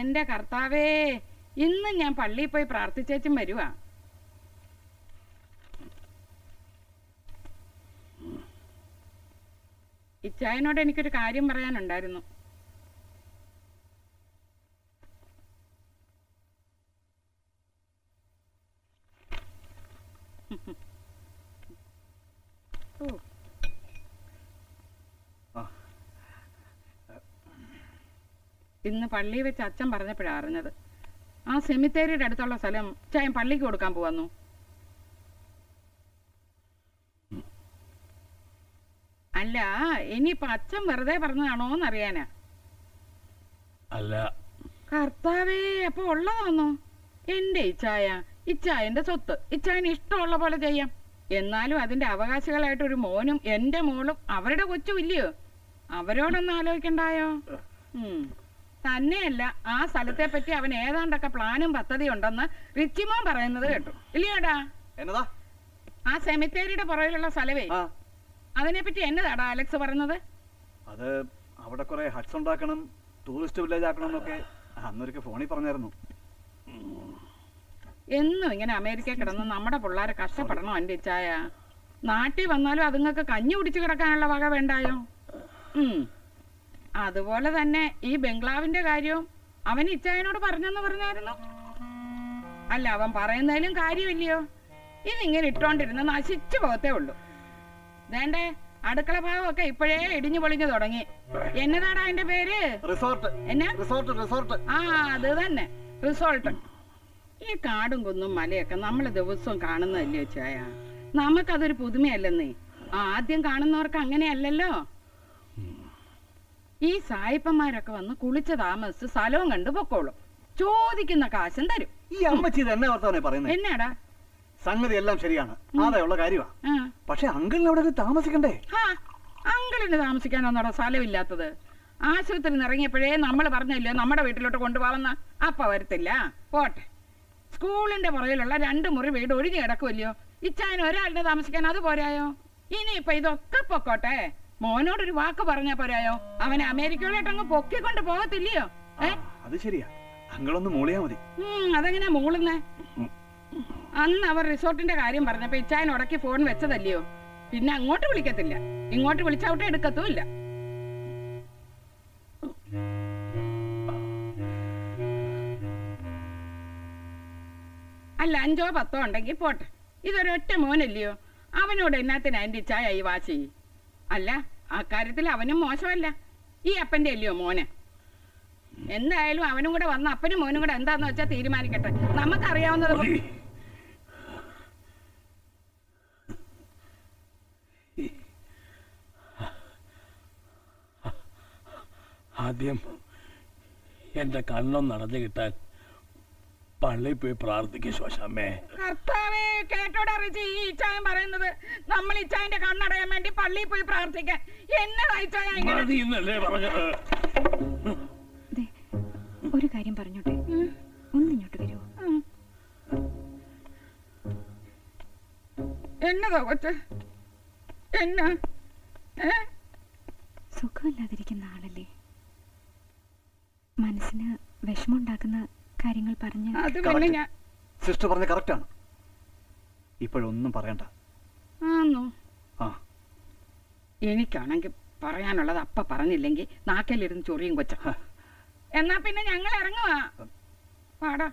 എന്റെ കർത്താവേ, ഇന്ന് ഞാൻ പള്ളിയിൽ പോയി പ്രാർത്ഥിച്ചേച്ചും വരുവാ. ഇച്ചായനോട് എനിക്കൊരു കാര്യം പറയാനുണ്ടായിരുന്നു. ഇന്ന് പള്ളിയിൽ വെച്ച് അച്ഛൻ പറഞ്ഞപ്പോഴാണ് അറിഞ്ഞത്. ആ സെമിത്തേരിയുടെ അടുത്തുള്ള സ്ഥലം ചായൻ പള്ളിക്ക് കൊടുക്കാൻ പോവാന്നു. അല്ല, ഇനിയിപ്പൊ അച്ഛൻ വെറുതെ പറഞ്ഞതാണോന്നറിയാനാ. അല്ല. കർത്താവേ, അപ്പൊ ഉള്ളതാന്നോ? എന്റെ ഇച്ചായന്റെ സ്വത്ത് ഇച്ചായന് ഇഷ്ടമുള്ള പോലെ ചെയ്യാം. എന്നാലും അതിന്റെ അവകാശികളായിട്ട് ഒരു മോനും എന്റെ മോളും അവരുടെ കൊച്ചും ഇല്ലയോ? അവരോടൊന്നും ആലോചിക്കണ്ടായോ? തന്നെയല്ല, ആ സ്ഥലത്തെ പറ്റി അവൻ ഏതാണ്ടൊക്കെ പ്ലാനും പദ്ധതി ഉണ്ടെന്ന് റിച്ചിമോൻ പറയുന്നത് കേട്ടു. ഇല്ലയോടാ? എന്നതാ? ആ സെമിത്തേരിയുടെ പുറകിലുള്ള സ്ഥലവേ, അതിനെപ്പറ്റി എന്നതാടാ അലക്സ് പറഞ്ഞത്? അത് അവിടെ കുറെ ഹട്ട്സ് ഉണ്ടാക്കണം, ടൂറിസ്റ്റ് വില്ലേജ് ആക്കണം എന്നൊക്കെ അന്നൊരിക്കൽ ഫോണിൽ പറഞ്ഞായിരുന്നു. എന്നും ഇങ്ങനെ അമേരിക്ക കിടന്ന് നമ്മുടെ പിള്ളേരെ കഷ്ടപ്പെടണോ എൻ്റെ ഇച്ചായ? നാട്ടിൽ വന്നാലും അതുങ്ങൾക്ക് കഞ്ഞി കുടിച്ചു കിടക്കാനുള്ള വക വേണ്ടായോ? അതുപോലെ തന്നെ ഈ ബംഗ്ലാവിന്റെ കാര്യവും അവൻ ഇച്ചായനോട് പറഞ്ഞെന്ന് പറഞ്ഞായിരുന്നു. അല്ല, അവൻ പറയുന്നതിലും കാര്യമില്ലയോ? ഇതിങ്ങനെ ഇട്ടോണ്ടിരുന്ന് നശിച്ചു പോകത്തേ ഉള്ളൂ. വേണ്ടേ, അടുക്കള ഭാഗമൊക്കെ ഇപ്പോഴേ ഇടിഞ്ഞു പൊളിഞ്ഞു തുടങ്ങി. എന്നതാടാ അതിന്റെ പേര്? റിസോർട്ട്. എന്നാ? റിസോർട്ട്. ആ, അത് തന്നെ, റിസോർട്ട്. ഈ കാടും കുന്നും മലയൊക്കെ നമ്മൾ ദിവസവും കാണുന്നതല്ലേ ചായ? നമുക്കതൊരു പുതുമയല്ലെന്നേ. ആദ്യം കാണുന്നവർക്ക് അങ്ങനെയല്ലല്ലോ. ഈ സായിപ്പന്മാരൊക്കെ വന്ന് കുളിച്ച് താമസിച്ച് സ്ഥലവും കണ്ടു പൊക്കോളും. ചോദിക്കുന്ന കാശും തരും. ഈ അമ്മച്ചി ഇത് എന്നെ വർത്താനേ പറയുന്നത്? എന്നാടാ? സംഗതി എല്ലാം ശരിയാണ്, ആദായുള്ള കാര്യമാണ്. പക്ഷെ അങ്കിളിന് അവിടെ താമസിക്കണ്ടേ? അങ്കിളിന് താമസിക്കാനൊന്നോടെ സ്ഥലമില്ലാത്തത്. ആശുപത്രി ഇറങ്ങിയപ്പോഴേ നമ്മൾ പറഞ്ഞല്ലോ നമ്മുടെ വീട്ടിലോട്ട് കൊണ്ടുപോകുന്ന. അപ്പ വരത്തില്ല, പോട്ടെ. സ്കൂളിന്റെ പുറകിലുള്ള 2 മുറി വീട് ഒഴിഞ്ഞു കിടക്കുമല്ലോ. ഇച്ചായന് ഒരാളുടെ താമസിക്കാൻ അത് പോരായോ? ഇനിയിപ്പൊ ഇതൊക്കെ പൊക്കോട്ടെ, മോനോടൊരു വാക്ക് പറഞ്ഞാ പോരായോ? അവനെ അമേരിക്കയിലോട്ടങ്ങ് പൊക്കിക്കൊണ്ട് പോകത്തില്ലയോ? അത് ശരിയാ, അങ്ങളൊന്ന് മൂളിയാ മതി. അതെങ്ങനെയാ മൂളുന്നേ? അന്ന് അവർ റിസോർട്ടിന്റെ കാര്യം പറഞ്ഞപ്പോ ഇച്ചായൻ ഉടക്കി ഫോൺ വെച്ചതല്ലയോ? പിന്നെ അങ്ങോട്ട് വിളിക്കത്തില്ല, ഇങ്ങോട്ട് വിളിച്ചവിടെ എടുക്കത്തുമില്ല. അല്ല, 5ഓ 10ഓ ഉണ്ടെങ്കിൽ പോട്ടെ. ഇതൊരൊറ്റ മോനല്ലയോ? അവനോട് എന്നാത്തിനാ എൻ്റെ ഇച്ചായ ഈ വാശി? അല്ല, ആ കാര്യത്തിൽ അവനും മോശമല്ല. ഈ അപ്പന്റെ അല്ലയോ മോന്? എന്തായാലും അവനും കൂടെ വന്ന അപ്പനും മോനും കൂടെ എന്താന്ന് വെച്ചാൽ തീരുമാനിക്കട്ടെ. നമുക്കറിയാവുന്നത് ആദ്യം എന്റെ കണ്ണൊന്ന് നടന്നു കിട്ടാൻ പള്ളിയിൽ പോയി പ്രാർത്ഥിക്കും ശോശാമ്മേ. കർത്താവേ, കേട്ടോടാ റിജി ഈ ഇച്ചായൻ പറയുന്നത്? നമ്മൾ ഇച്ചായന്റെ കണ്ണടയാൻ വേണ്ടി പള്ളിയിൽ പോയി പ്രാർത്ഥിക്കാൻ. എന്നതാ ഇച്ചായ പറഞ്ഞത്? ഒരു കാര്യം പറഞ്ഞോട്ടെ, ഒന്നിങ്ങോട്ട് വരുമോ? എന്നതാ കൊച്ച്? എന്നാ? സുഖമില്ലാതിരിക്കുന്ന ആളല്ലേ, മനസ്സിന് വിഷമമുണ്ടാക്കുന്ന കാര്യങ്ങൾ പറഞ്ഞ്. സിസ്റ്റർ പറഞ്ഞ കറക്റ്റാണ്. ഇപ്പോഴൊന്നും പറയണ്ട. എനിക്കാണെങ്കിൽ പറയാനുള്ളത് അപ്പ പറഞ്ഞില്ലെങ്കിൽ നാക്കലിരുന്ന് ചൊറിയും കൊച്ച. എന്നാ പിന്നെ ഞങ്ങൾ ഇറങ്ങുവാ. പാടാ.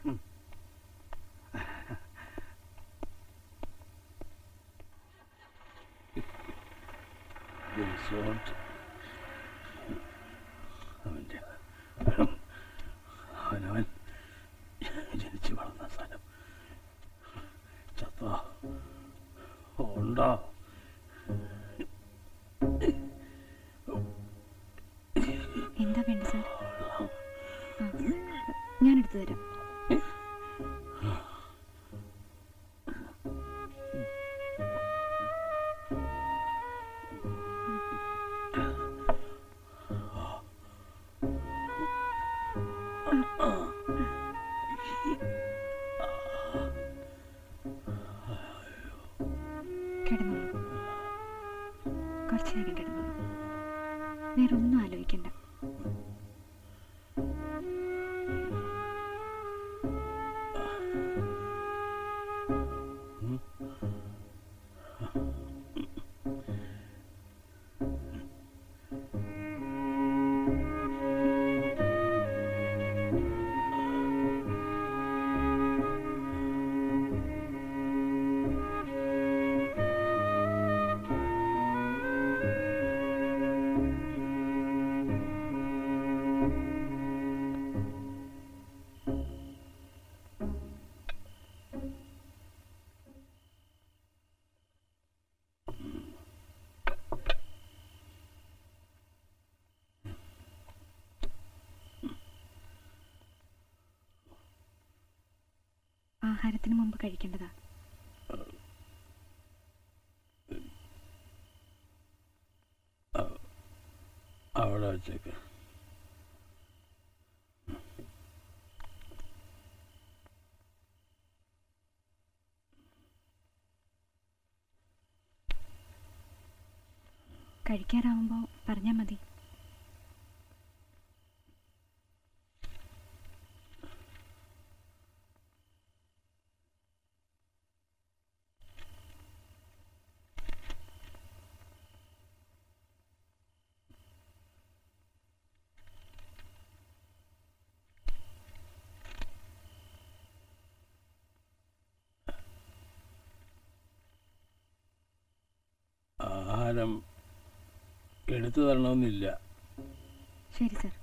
അവനവൻ ജനിച്ചു വളർന്ന സ്ഥലം ചത്തോ ഉണ്ടോ? എന്താ വേണ്ട സാർ? ഞാനെടുത്തു തരാം. കിടന്നോളൂ, കുറച്ചു നേരം കിടന്നോളൂ, വേറെ ഒന്നും ആലോചിക്കണ്ട. ആഹാരത്തിന് മുമ്പ് കഴിക്കേണ്ടതാ. അവിടെ വെച്ചേക്ക്. കഴിക്കാറാവുമ്പോ പറഞ്ഞാ മതി. ആഹാരം എടുത്തു തരണമെന്നില്ല. ശരി സർ.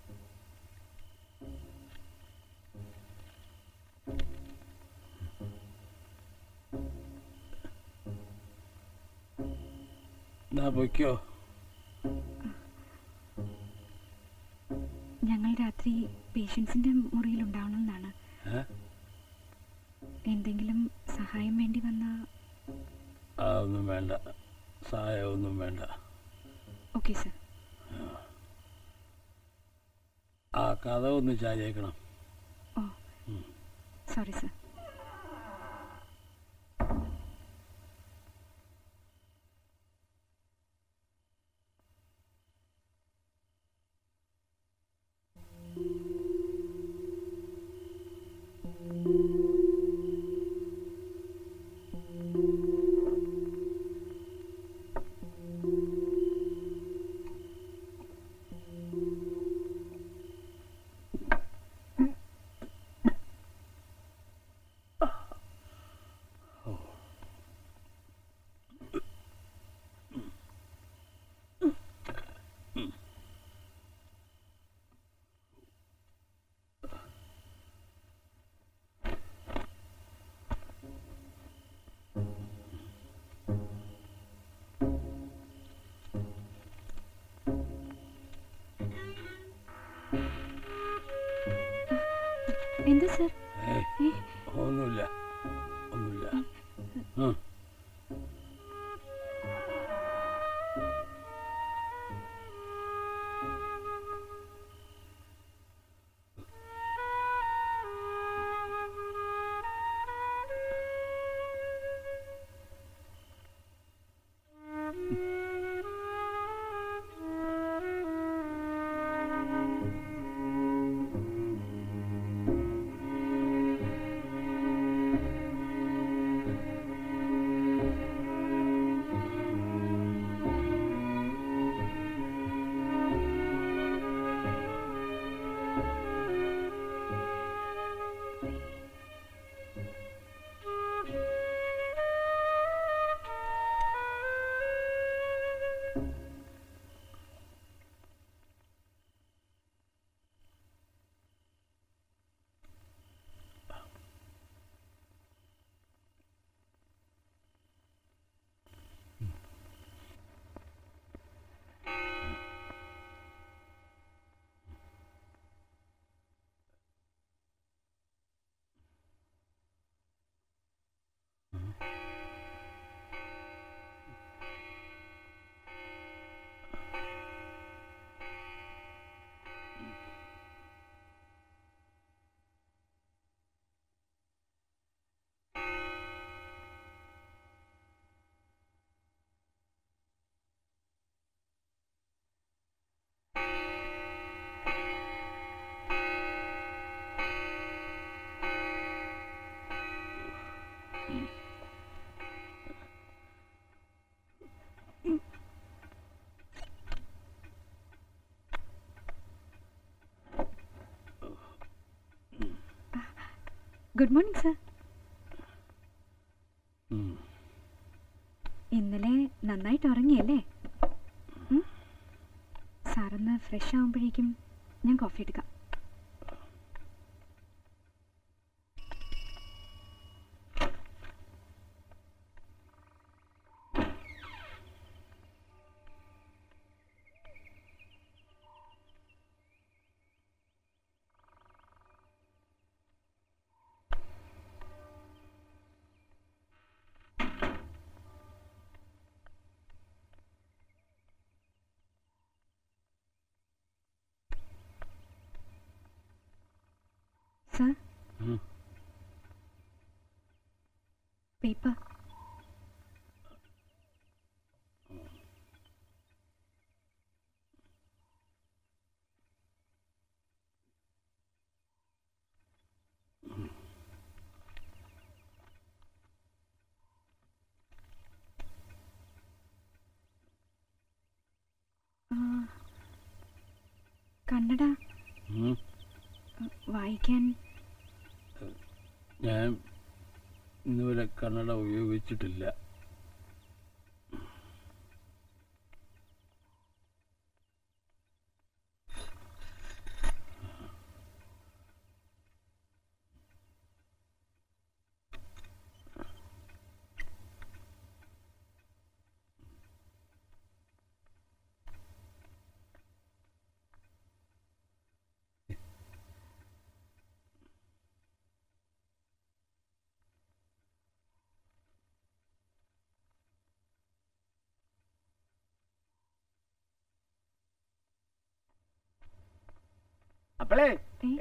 എന്നാ പൊയ്ക്കോ. ഞങ്ങൾ രാത്രി പേഷ്യൻസിന്റെ മുറിയിൽ ഉണ്ടാവണമെന്നാണ്. എന്തെങ്കിലും സഹായം വേണ്ടി വന്നാ? അതൊന്നും വേണ്ട, സഹായമൊന്നും വേണ്ട. Okay sir. ആ കഥ ഒന്ന് ചാരിയേക്കണം. ഓ സോറി സർ. എന്താ സർ? ഒന്നുമില്ല, ഒന്നുമില്ല. Good morning sir. ഇന്നലെ നന്നായിട്ട് ഉറങ്ങിയല്ലേ? സാറൊന്ന് ഫ്രഷ് ആവുമ്പോഴേക്കും ഞാൻ കോഫി എടുക്കാം. Sir? Paper. കന്നഡ വായിക്കാൻ ഞാൻ ഇന്നുവരെ കന്നഡ ഉപയോഗിച്ചിട്ടില്ല. അപ്പളേ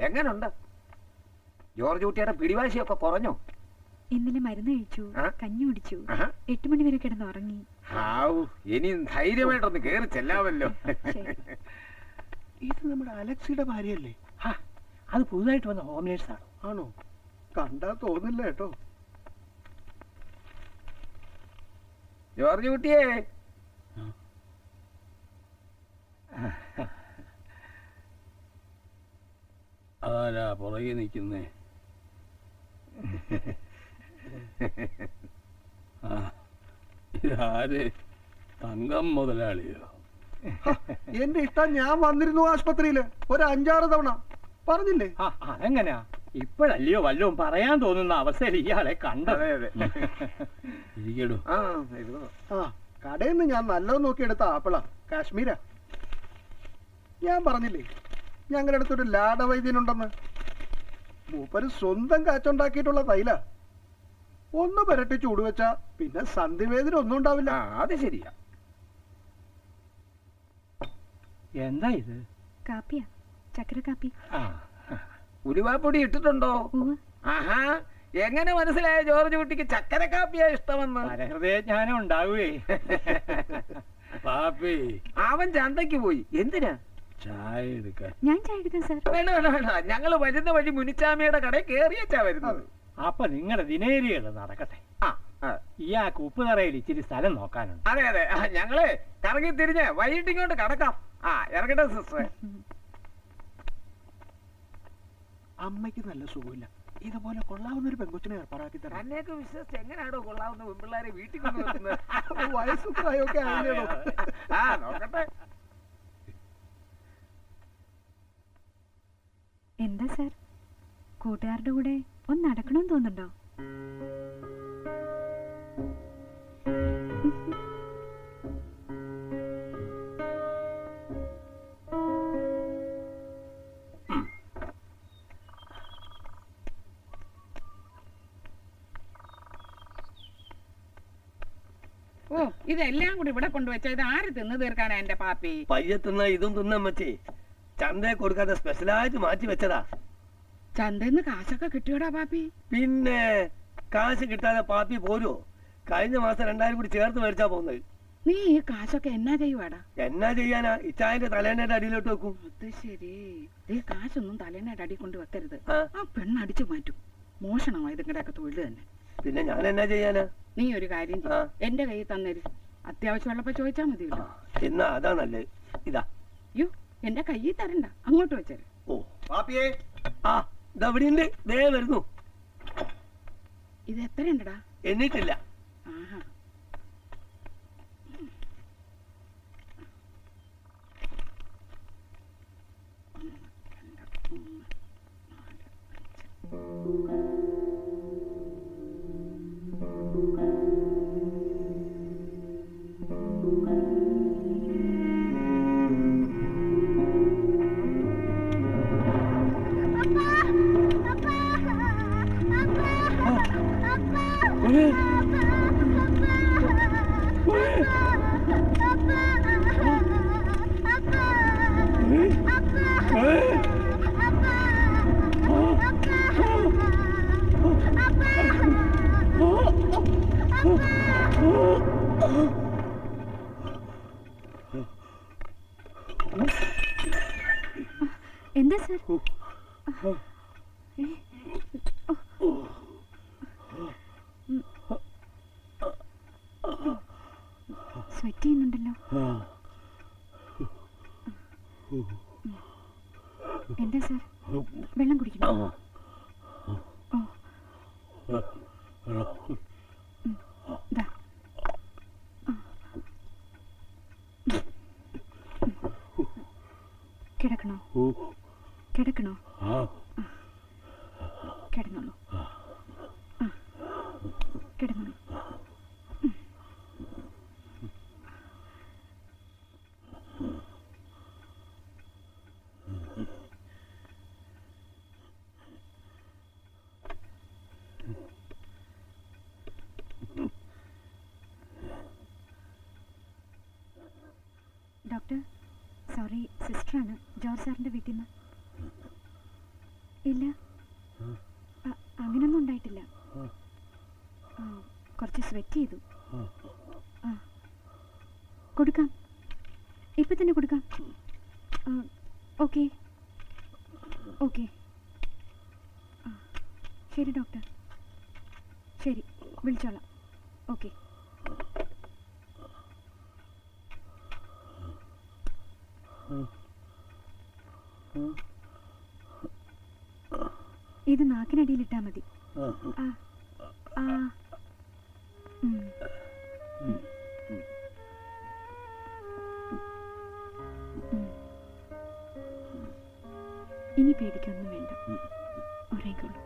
എങ്ങനുണ്ട്? ജോർജ് കുട്ടിയുടെ പിടിവാശിയൊക്കെ കുറഞ്ഞോ? ഇന്നലെ മരുന്ന് കഴിച്ചു, കഞ്ഞി കുടിച്ചു, 8 മണി വരെ കിടന്ന് ഉറങ്ങി. ഇനി ധൈര്യമായിട്ടൊന്ന് കേറി ചെല്ലാമല്ലോ. ഇത് നമ്മുടെ അലക്സിയുടെ ഭാര്യയല്ലേ? അത് പുതുതായിട്ട് വന്ന ഹോം നേഴ്സാണ്. ആണോ? കണ്ടാ തോന്നില്ല കേട്ടോ. ജോർജ് കുട്ടിയെ, അതാരാ പുറകെ നിൽക്കുന്നേ? ഇതാര്? തങ്കം മുതലാളിയോ? എന്റെ ഇഷ്ടം. ഞാൻ വന്നിരുന്നു ആശുപത്രിയില് ഒരു 5-6 തവണ. പറഞ്ഞില്ലേ? അതെങ്ങനെയാ? ഇപ്പോഴല്ലയോ വല്ലതും പറയാൻ തോന്നുന്ന അവസ്ഥയിൽ ഇയാളെ കണ്ടത്. ഇരിക്കടോ. കടയിൽ നിന്ന് ഞാൻ നല്ലത് നോക്കിയെടുത്ത ആപ്പിളാ, കാശ്മീരാ. ഞാൻ പറഞ്ഞില്ലേ ഞങ്ങളുടെ അടുത്തൊരു ലാടവൈദ്യനുണ്ടെന്ന്. മൂപ്പര് സ്വന്തം കാച്ചുണ്ടാക്കിയിട്ടുള്ള തൈല. ഒന്ന് പുരട്ടി ചൂടുവെച്ചാ പിന്നെ സന്ധിവേദന ഒന്നും ഉണ്ടാവില്ല. അത് ശരിയാ. എന്താ ഇത്? കാപ്പിയാ, ചക്കര കാപ്പി. ഉലുവാപ്പൊടി ഇട്ടിട്ടുണ്ടോ? ആഹാ, എങ്ങനെ മനസ്സിലായ ജോർജ് കുട്ടിക്ക് ചക്കര കാപ്പിയാ ഇഷ്ടമെന്ന്? ഹൃദയജ്ഞാനം ഉണ്ടാവുകേ. പാപ്പി, അവൻ ചന്തയ്ക്ക് പോയി. എന്തിനാ? ചായ എടുക്കാൻ. ഞാൻ ചായ എടുക്കാം സാർ. വേണ്ട വേണ്ട വേണ്ട, ഞങ്ങള് വരുന്ന വഴി മുനിച്ചാമിയുടെ കടയിൽ കേറിയച്ചാ വരുന്നത്. അപ്പൊ നിങ്ങളുടെ ദിനേരികൾ നടക്കട്ടെ. ഇയാൾക്ക് ഉപ്പുതറയിൽ ഇച്ചിരി സ്ഥലം നോക്കാനുണ്ട്. അതെ അതെ, ഞങ്ങള് കറങ്ങി തിരിഞ്ഞ് വൈകിട്ട് ഇങ്ങോട്ട് കടക്കാം. ഇറങ്ങട്ടെ സിസ്റ്ററെ. അമ്മയ്ക്ക് നല്ല സുഖമില്ല. ഇതുപോലെ കൊള്ളാവുന്ന ഒരു പെങ്കൊച്ചിനെ ഏർപ്പാടാക്കി തരാം. തന്നെയൊക്കെ വിശ്വസിച്ച് എങ്ങനെയാണോ കൊള്ളാവുന്ന പെൺപിള്ളേരെ വീട്ടിൽ കൊണ്ടുവരുന്നത്? വയസ്സും പ്രായമൊക്കെ ആയില്ലേടോ. നോക്കട്ടെ. എന്താ സാർ, കൂട്ടുകാരുടെ കൂടെ ഒന്ന് നടക്കണമെന്ന് തോന്നുന്നുണ്ടോ? ഓ, ഇതെല്ലാം കൂടി ഇവിടെ കൊണ്ടുവച്ച ഇത് ആര് തിന്നു തീർക്കാനാ എന്റെ പാപ്പി? പയ്യെ തിന്ന ഇതും തിന്നാൻ പറ്റേ. ചന്തയെ കൊടുക്കാതെ സ്പെഷ്യലായിട്ട് മാറ്റി വെച്ചതാ. ചന്തന്ന് കാശൊക്കെ കിട്ടിയോടാ പാപ്പി? പിന്നെ കാശ് കിട്ടാതെ പാപ്പി പോരോ? കഴിഞ്ഞ മാസം 2000 കൂടി ചേർത്ത് മേടിച്ചാ പോകുന്നത്. നീ ഈ കാശൊക്കെ എന്നാ ചെയ്യുവാടാ? എന്നാ ചെയ്യാനാ? ഇച്ചായന്റെ തലേന്റെ അടിയിലോട്ട് വെക്കും. അത് ശരി. ഈ കാശൊന്നും തലേന്റെ അടി കൊണ്ട് വെക്കരുത്. ആ പെണ്ണടിച്ചു മാറ്റും. മോഷണമായി ഇതിങ്ങടെയൊക്കെ തൊഴിൽ തന്നെ. പിന്നെ ഞാൻ എന്നാ ചെയ്യാനാ? നീ ഒരു കാര്യം ചെയ്യ്, എന്റെ കയ്യിൽ തന്നേര്. അത്യാവശ്യമുള്ളപ്പോ ചോദിച്ചാ മതിയല്ലോ. എന്നാ അതാ നല്ലത്. ഇതാ. യോ, എന്റെ കയ്യിൽ തരണ്ട, അങ്ങോട്ട് വെച്ചേര്. ഓ പാപ്പിയേ, ഇതവിടെയുണ്ട്. ദേ വരുന്നു. ഇത് എത്ര ഉണ്ടടാ? എന്നിട്ടില്ല. ആഹാ. എന്താ സർ? സ്വെറ്റ് ചെയ്യുന്നുണ്ടല്ലോ. എന്താ സർ? വെള്ളം കുടിക്കണോ? ദാ. കിടക്കണോ? കിടക്കണോ? കിടന്നോളൂ. കിടന്നോളൂ. Doctor, sorry, സിസ്റ്ററാണ്. ജോർജ് സാറിൻ്റെ വീട്ടിൽ നിന്ന്. ഇല്ല, അങ്ങനൊന്നും ഉണ്ടായിട്ടില്ല. കുറച്ച് സ്വെറ്റ് ചെയ്തു. കൊടുക്കാം, ഇപ്പം തന്നെ കൊടുക്കാം. ഓക്കെ ഓക്കെ, ശരി ഡോക്ടർ, ശരി, വിളിച്ചോളാം. ഓക്കെ. ഇത് നാക്കിനടിയിലിട്ടാ മതി. ഇനി പേടിക്കൊന്നും വേണ്ട, ഉറങ്ങിക്കോളൂ.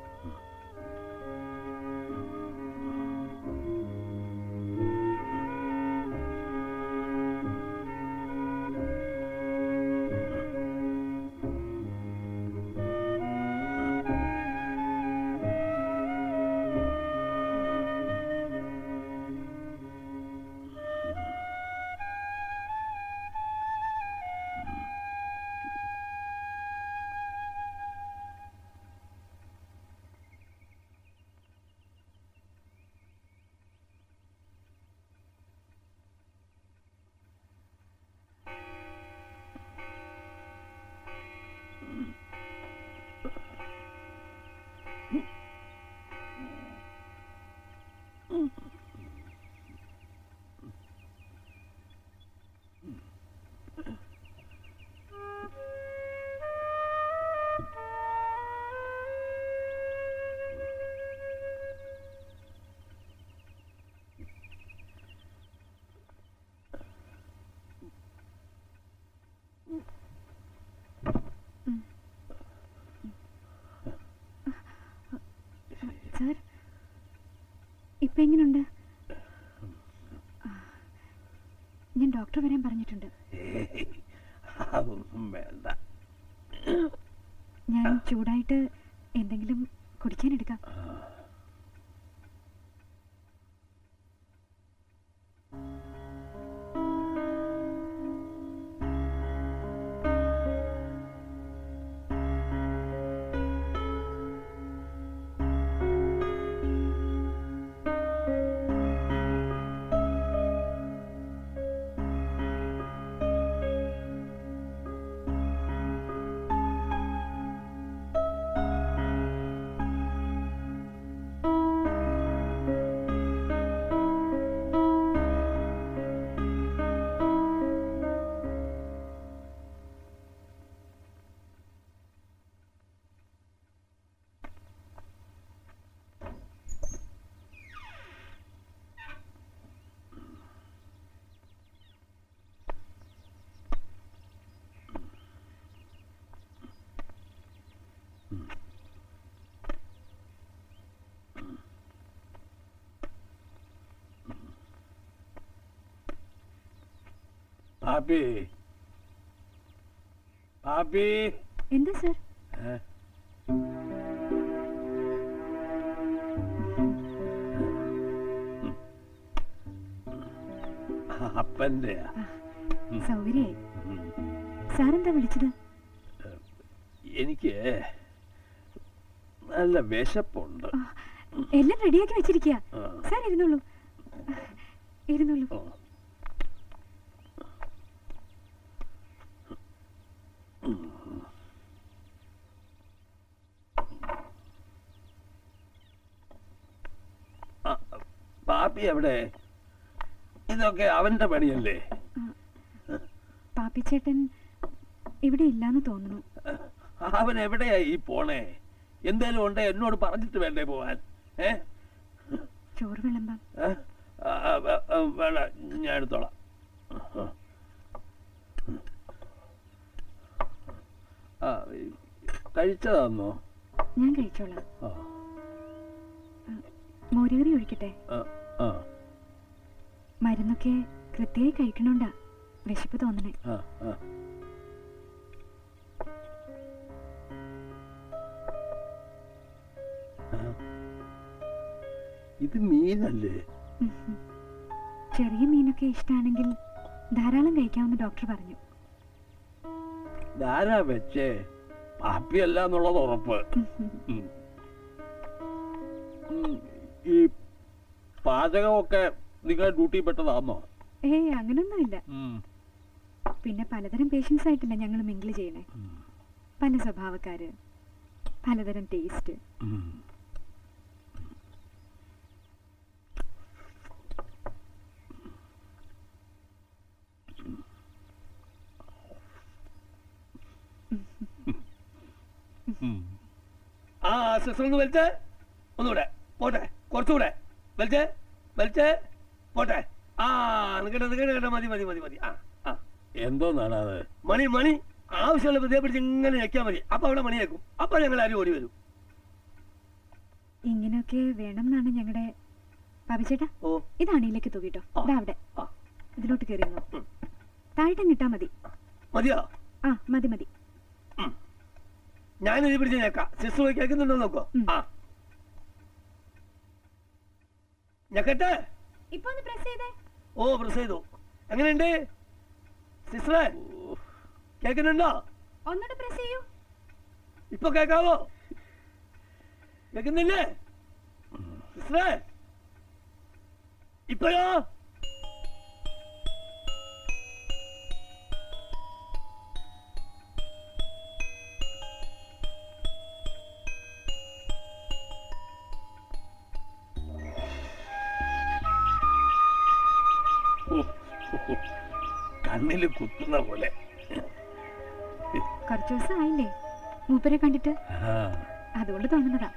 സാർ, ഇപ്പം എങ്ങനെയുണ്ട്? ഞാൻ ഡോക്ടർ വരാൻ പറഞ്ഞിട്ടുണ്ട്. ഞാൻ ചൂടായിട്ട് എന്തെങ്കിലും കുടിക്കാനെടുക്കാം. പാപ്പി പാപ്പി എന്താ സർ? അപ്പന്റെ സൗകര്യായി. സാറെന്താ വിളിച്ചത്? എനിക്ക് നല്ല വിശപ്പുണ്ട്. എല്ലാം റെഡിയാക്കി വെച്ചിരിക്കുക. സാർ ഇരുന്നോളൂ, ഇരുന്നോളൂ. പാപ്പി എവിടെ? ഇതൊക്കെ അവന്റെ പണിയല്ലേ? പാപ്പിച്ചേട്ടൻ ഇവിടെ ഇല്ലാന്ന് തോന്നുന്നു. അവൻ എവിടെയാ ഈ പോണേ? എന്തേലും ഉണ്ടേ എന്നോട് പറഞ്ഞിട്ട് വേണ്ടേ പോവാൻ? ചോറ് വിളമ്പാം. വേണ്ട, ഞാൻ എടുത്തോളാം. കഴിച്ചതാന്നോ? ഞാൻ കഴിച്ചോളാം. മോരുകറി ഒഴിക്കട്ടെ? മരുന്നൊക്കെ കൃത്യമായി കഴിക്കണോണ്ടാ വിശപ്പ് തോന്നണേ. ഇത് മീനല്ലേ? ചെറിയ മീനൊക്കെ ഇഷ്ടാണെങ്കിൽ ധാരാളം കഴിക്കാമെന്ന് ഡോക്ടർ പറഞ്ഞു. ധാരാ വെച്ചേ പാപ്പിയല്ല എന്നുള്ളത് ഉറപ്പ്. ഈ പാചകമൊക്കെ നിങ്ങളെ ഡ്യൂട്ടി പെട്ടതാണോ? ഏയ് അങ്ങനൊന്നുമില്ല. പിന്നെ പലതരം പേഷ്യൻസ് ആയിട്ടില്ല ഞങ്ങൾ മിങ്കിൾ ചെയ്യണേ. പല സ്വഭാവക്കാര്, പലതരം ടേസ്റ്റ്. ആ സിസ്റ്റർ ഒന്ന് വലിച്ചേ, ഒന്നുകൂടെ പോട്ടെ, കുറച്ചുകൂടെ വലിച്ചേ വലിച്ചേ പോട്ടെ. ആ നിക്കട്ടെ നിക്കട്ടെ, മതി മതി മതി മതി. ആ എന്തോന്നാണ് അത്? മണി മണി ആവശ്യമുള്ള പ്രത്യേക പിടിച്ച് ഇങ്ങനെ ഞെക്കിയാൽ മതി. അപ്പൊ അവിടെ മണിയേക്കും. അപ്പൊ ഞങ്ങൾ ആരും ഓടി വരും. ഇങ്ങനെയൊക്കെ വേണം എന്നാണ് ഞങ്ങളുടെ പാപിച്ചേട്ടാ. ഇത് അണിയിലേക്ക് തൂക്കിട്ടോ. ഇതാ അവിടെ ഇതിലോട്ട് കയറിയോ. താഴെ കിട്ടാ മതി. മതിയോ? ആ മതി മതി. ഞാനിത് പിടിച്ച് ഞെക്കാം. സിസ്റ്റർ കേൾക്കുന്നുണ്ടോ നോക്കോ. ആ ഞെക്കട്ടെ. ഇപ്പൊ ഒന്ന് പ്രസ് ചെയ്തേ. ഓ പ്രസ് ചെയ്തു. എങ്ങനെയുണ്ട് സിസ്റ്ററെ? കേൾക്കുന്നുണ്ടോ? ഒന്നുകൂടെ പ്രസ് ചെയ്യൂ. ഇപ്പൊ കേൾക്കാവോ? കേൾക്കുന്നില്ലേ സിസ്റ്ററെ? ഇപ്പോഴോ? കണ്ണില് കുത്തുന്ന പോലെ. കുറച്ചു ദിവസം ആയില്ലേ മൂപ്പരെ കണ്ടിട്ട്, അതുകൊണ്ട് തോന്നുന്നതാ.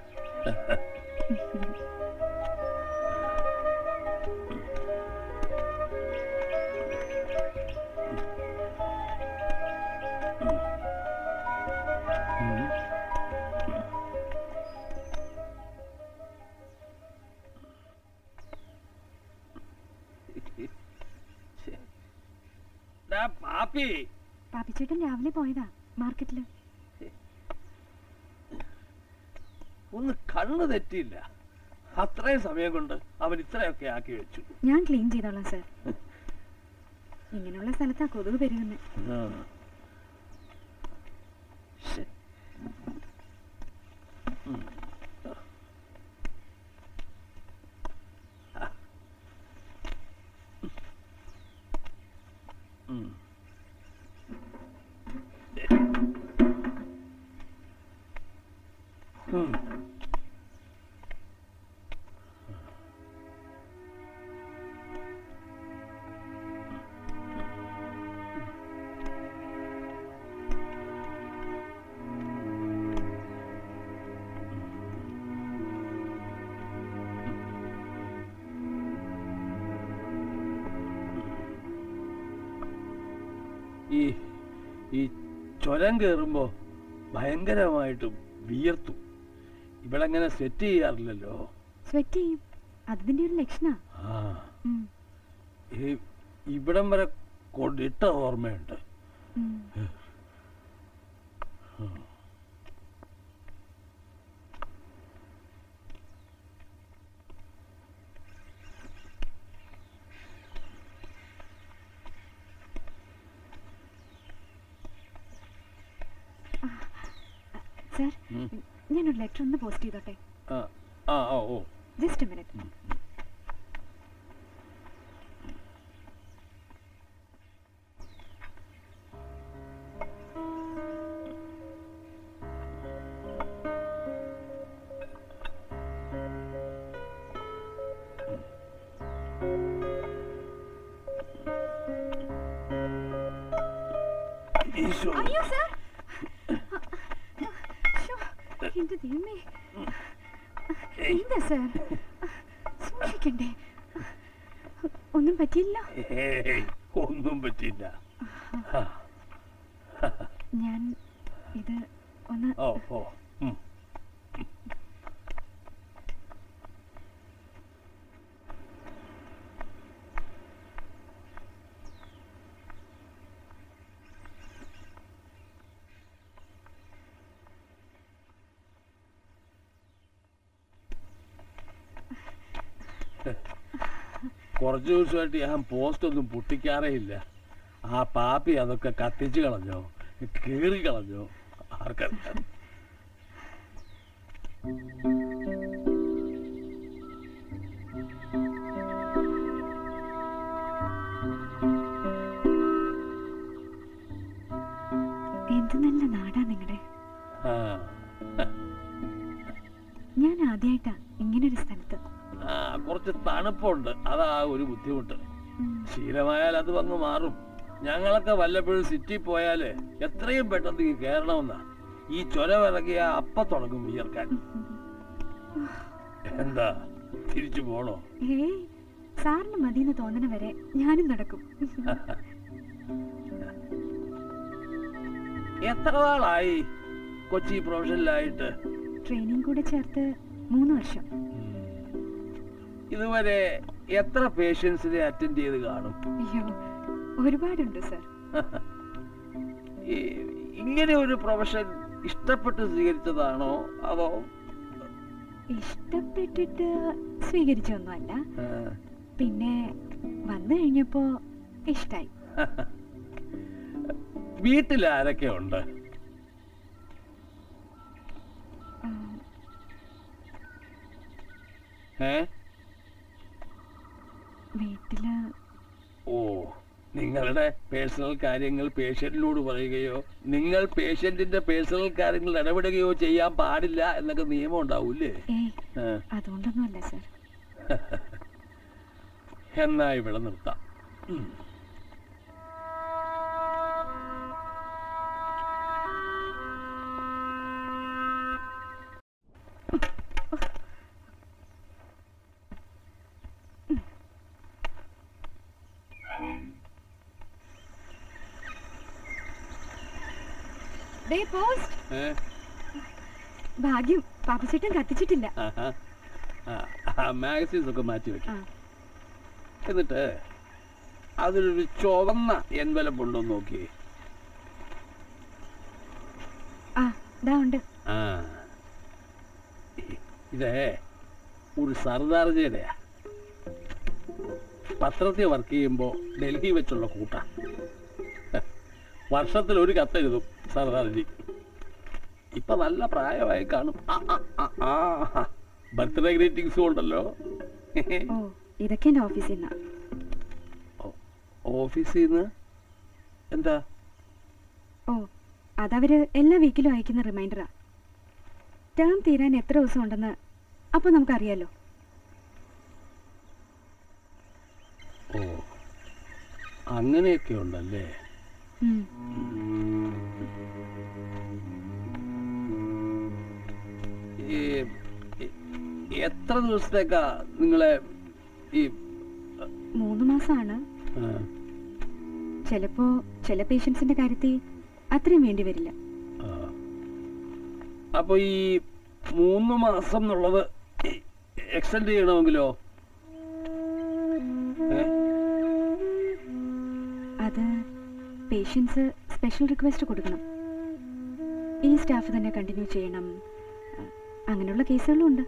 പാപ്പിച്ചേട്ടൻ രാവിലെ പോയതാ മാർക്കറ്റില്. ഒന്ന് കണ്ണു തെറ്റിയില്ല. അത്രയും സമയം കൊണ്ട് അവൻ ഇത്രയൊക്കെ ആക്കി വെച്ചു. ഞാൻ ക്ലീൻ ചെയ്തോളാം സർ. ഇങ്ങനെയുള്ള സ്ഥലത്താ കൊതുക് പെരുകുന്നത്. ഈ ചുരം കയറുമ്പോ ഭയങ്കരമായിട്ട് വിയർത്തു. ഇവളങ്ങനെ സ്വെറ്റ് ചെയ്യാറില്ലല്ലോ. സ്വെറ്റ് ചെയ്യും, അതിന്റെ ഒരു ലക്ഷണ. ഇവിടം വരെ കൊണ്ടിട്ട ഓർമ്മയുണ്ട്. സാർ, ഞാനൊരു ലെറ്റർ ഒന്ന് പോസ്റ്റ് ചെയ്തോട്ടെ? ഓ ജസ്റ്റ് എ മിനിറ്റ്. അയ്യോ സാർ, എന്റെ ദൈവമേ, എന്താ സാർ? സൂക്ഷിക്കണ്ടേ? ഒന്നും പറ്റിയില്ല? ഒന്നും പറ്റിയില്ല. ഞാൻ ഇത് ഒന്ന് കുറച്ചു ദിവസമായിട്ട് ഞാൻ പോസ്റ്റ് ഒന്നും പൊട്ടിക്കാറേ ഇല്ല. ആ പാപ്പി അതൊക്കെ കത്തിച്ചു കളഞ്ഞോ, കീറി കളഞ്ഞോ, ആർക്കറിയാം. എന്ത് നല്ല നാടാ നിങ്ങളുടെ. ഞാൻ ആദ്യമായിട്ടാ ഇങ്ങനൊരു സ്ഥലത്ത്. കുറച്ച് തണുപ്പുണ്ട്, അതാ ഒരു ബുദ്ധിമുട്ട്. ശീലമായാൽ അത് വന്ന് മാറും. ഞങ്ങളൊക്കെ വല്ലപ്പോഴും സിറ്റി പോയാല് എത്രയും പെട്ടെന്ന് ഈ കയറണമെന്നാ. ഈ ചുരമിറങ്ങിയ അപ്പ തുടങ്ങും വിയർക്കാൻ. എന്താ തിരിച്ചു പോണോ? സാറിന് മതിയെന്ന് തോന്നണ വരെ ഞാനും നടക്കും. എത്ര നാളായി കൊച്ചി പ്രൊഫഷണലായിട്ട്? ട്രെയിനിങ് കൂടെ ചേർത്ത് 3 വർഷം. ഇതുവരെ എത്ര പേഷ്യൻസിനെ അറ്റൻഡ് ചെയ്ത് കാണും? അയ്യോ, ഒരുപാടുണ്ട് സർ. ഇങ്ങനെ ഒരു പ്രൊഫഷൻ ഇഷ്ടപ്പെട്ട് സ്വീകരിച്ചതാണോ അതോ? ഇഷ്ടപ്പെട്ടിട്ട് സ്വീകരിച്ചൊന്നുമല്ല, പിന്നെ വന്നു കഴിഞ്ഞപ്പോ ഇഷ്ടായി. വീട്ടിൽ ആരൊക്കെ ഉണ്ട്? വീട്ടില് നിങ്ങളുടെ പേഴ്സണൽ കാര്യങ്ങൾ പേഷ്യന്റിനോട് പറയുകയോ നിങ്ങൾ പേഷ്യന്റിന്റെ പേഴ്സണൽ കാര്യങ്ങൾ ഇടപെടുകയോ ചെയ്യാൻ പാടില്ല എന്നൊക്കെ നിയമം ഉണ്ടാവൂലേ? അതുകൊണ്ടൊന്നുമല്ല സർ. എന്നാ ഇവിടെ നിർത്താം. ഭാഗ്യം, പാപ്പച്ചേട്ടൻ കത്തിച്ചിട്ടില്ല. മാഗസീൻസ് ഒക്കെ മാറ്റി വെക്കാം. എന്നിട്ട് അതിലൊരു ചുവന്ന എൻവലപ്പ് ഉണ്ടോ നോക്കിയേ. ഇതേ ഒരു സർദാർജിയുടെയാ. പത്രത്തിൽ വർക്ക് ചെയ്യുമ്പോ ഡൽഹി വെച്ചുള്ള കൂട്ടാ. വർഷത്തിൽ ഒരു കത്തെഴുതും സർദാർജി. ഇപ്പൊ നല്ല പ്രായമായി കാണും. ബർത്ത്ഡേ ഗ്രീറ്റിംഗ്സും ഉണ്ടല്ലോ. ഇതൊക്കെ എന്റെ ഓഫീസിൽ നിന്ന്. ഓഫീസിൽ നിന്ന് എന്താ? അതവര് എല്ലാ വീക്കിലും അയക്കുന്ന റിമൈൻഡറാ. ടേം തീരാൻ എത്ര ദിവസം ഉണ്ടെന്ന് അപ്പൊ നമുക്കറിയാലോ. അങ്ങനെയൊക്കെ ഉണ്ടല്ലേ. എത്ര ദിവസത്തേക്കാ നിങ്ങളെ? 3 മാസമാണ്. ചിലപ്പോ ചില പേഷ്യൻസിന്റെ കാര്യത്തിൽ അത്രയും വേണ്ടി വരില്ല. അപ്പൊ ഈ 3 മാസം എന്നുള്ളത് എക്സ്റ്റെൻഡ് ചെയ്യണമെങ്കിലോ? അത് പേഷ്യൻസ് സ്പെഷ്യൽ റിക്വസ്റ്റ് കൊടുക്കണം. ഈ സ്റ്റാഫ് തന്നെ കണ്ടിന്യൂ ചെയ്യണം. അങ്ങനെയുള്ള കേസുകളും ഉണ്ട്.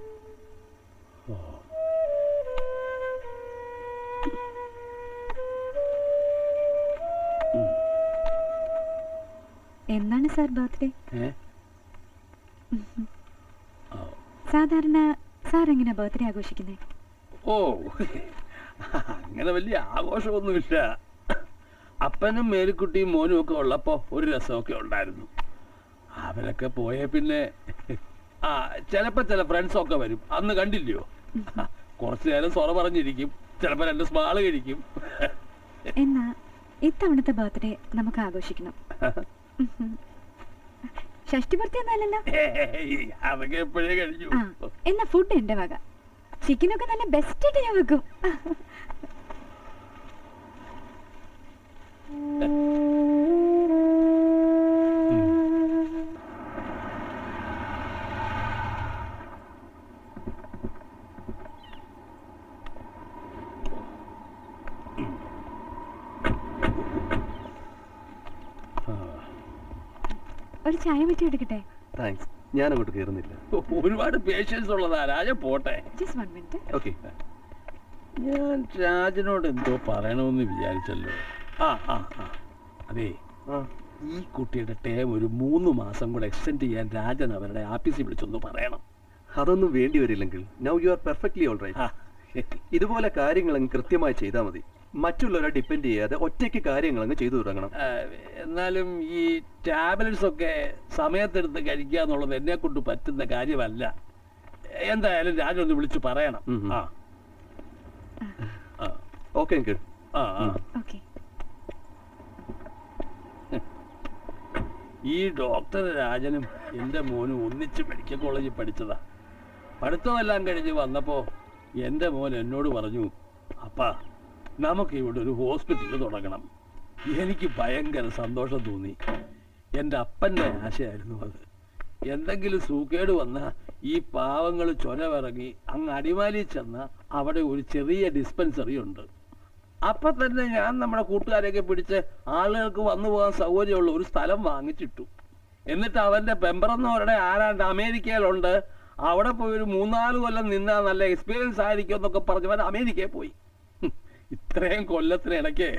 എന്നാണ് സാർ ബർത്ത്ഡേ? സാധാരണ സാർ എങ്ങനെ ബർത്ത്ഡേ ആഘോഷിക്കുന്നേ? ഓ, അങ്ങനെ വലിയ ആഘോഷമൊന്നുമില്ല. അപ്പനും മേരിക്കുട്ടിയും മോനും ഒക്കെ ഉള്ളപ്പോ ഒരു രസമൊക്കെ ഉണ്ടായിരുന്നു. അവരൊക്കെ പോയ പിന്നെ ചിലപ്പോ ചില ഫ്രണ്ട്സൊക്കെ വരും. അന്ന് കണ്ടില്ലയോ, കുറച്ചു നേരം സൊറ പറഞ്ഞിരിക്കും, ചിലപ്പോ 2 സ്മാള് കഴിക്കും. എന്നാ ഇത്തവണത്തെ ബർത്ത്ഡേ നമുക്ക് ആഘോഷിക്കണം. ഷഷ്ടിപൂർത്തി ഒന്നല്ലല്ലോ. അതൊക്കെ എപ്പോഴേ കഴിഞ്ഞു. എന്നാ ഫുഡ് എന്റെ വക. ചിക്കനൊക്കെ നല്ല ബെസ്റ്റ് ആയിട്ട് ഞാൻ വെക്കും. ഒരു ചായ പറ്റി എടുക്കട്ടെ? താങ്ക്സ്, ഞാൻ അങ്ങോട്ട് കയറുന്നില്ല. ഒരുപാട് പേഷ്യൻസ് ഉള്ളതാ. രാജ പോട്ടെ. ഓക്കെ, ഞാൻ രാജനോട് എന്തോ പറയണമെന്ന് വിചാരിച്ചല്ലോ. അതെ, ഈ കുട്ടിയുടെ ടേം ഒരു 3 മാസം കൂടെ എക്സ്റ്റെൻഡ് ചെയ്യാൻ രാജൻ അവരുടെ ആഫീസിൽ വിളിച്ചൊന്ന് പറയണം. അതൊന്നും വേണ്ടി വരില്ലെങ്കിൽ now you are perfectly all right. ഇതുപോലെ കാര്യങ്ങൾ അങ്ങ് കൃത്യമായി ചെയ്താൽ മതി. മറ്റുള്ളവരെ ഡിപ്പെൻഡ് ചെയ്യാതെ ഒറ്റയ്ക്ക് കാര്യങ്ങൾ അങ്ങ് ചെയ്തു തുടങ്ങണം. എന്നാലും ഈ ടാബ്ലറ്റ്സ് ഒക്കെ സമയത്തെടുത്ത് കഴിക്കുക എന്നുള്ളത് എന്നെ കൊണ്ട് പറ്റുന്ന കാര്യമല്ല. എന്തായാലും രാജൊന്ന് വിളിച്ചു പറയണം. Okay uncle. ഈ ഡോക്ടർ രാജനും എൻ്റെ മോനും ഒന്നിച്ച് മെഡിക്കൽ കോളേജിൽ പഠിച്ചതാ. പഠിത്തമെല്ലാം കഴിഞ്ഞ് വന്നപ്പോ എൻ്റെ മോൻ എന്നോട് പറഞ്ഞു, അപ്പാ നമുക്ക് ഇവിടെ ഒരു ഹോസ്പിറ്റൽ തുടങ്ങണം. എനിക്ക് ഭയങ്കര സന്തോഷം തോന്നി. എൻ്റെ അപ്പൻ്റെ ആശയായിരുന്നു അത്. എന്തെങ്കിലും സൂക്കേട് വന്നാൽ ഈ പാവങ്ങൾ ചൊരവിറങ്ങി അങ്ങ് അടിമാലി ചെന്ന അവിടെ ഒരു ചെറിയ ഡിസ്പെൻസറി ഉണ്ട്. അപ്പം തന്നെ ഞാൻ നമ്മുടെ കൂട്ടുകാരെയൊക്കെ പിടിച്ച് ആളുകൾക്ക് വന്നു പോകാൻ സൗകര്യമുള്ള ഒരു സ്ഥലം വാങ്ങിച്ചിട്ടു. എന്നിട്ട് അവൻ്റെ പെമ്പറന്നവരുടെ ആരാണ്ട് അമേരിക്കയിലുണ്ട്, അവിടെ പോയി ഒരു 3-4 കൊല്ലം നിന്നാൽ നല്ല എക്സ്പീരിയൻസ് ആയിരിക്കും എന്നൊക്കെ പറഞ്ഞവൻ അമേരിക്കയിൽ പോയി. ഇത്രയും കൊല്ലത്തിനിടയ്ക്ക്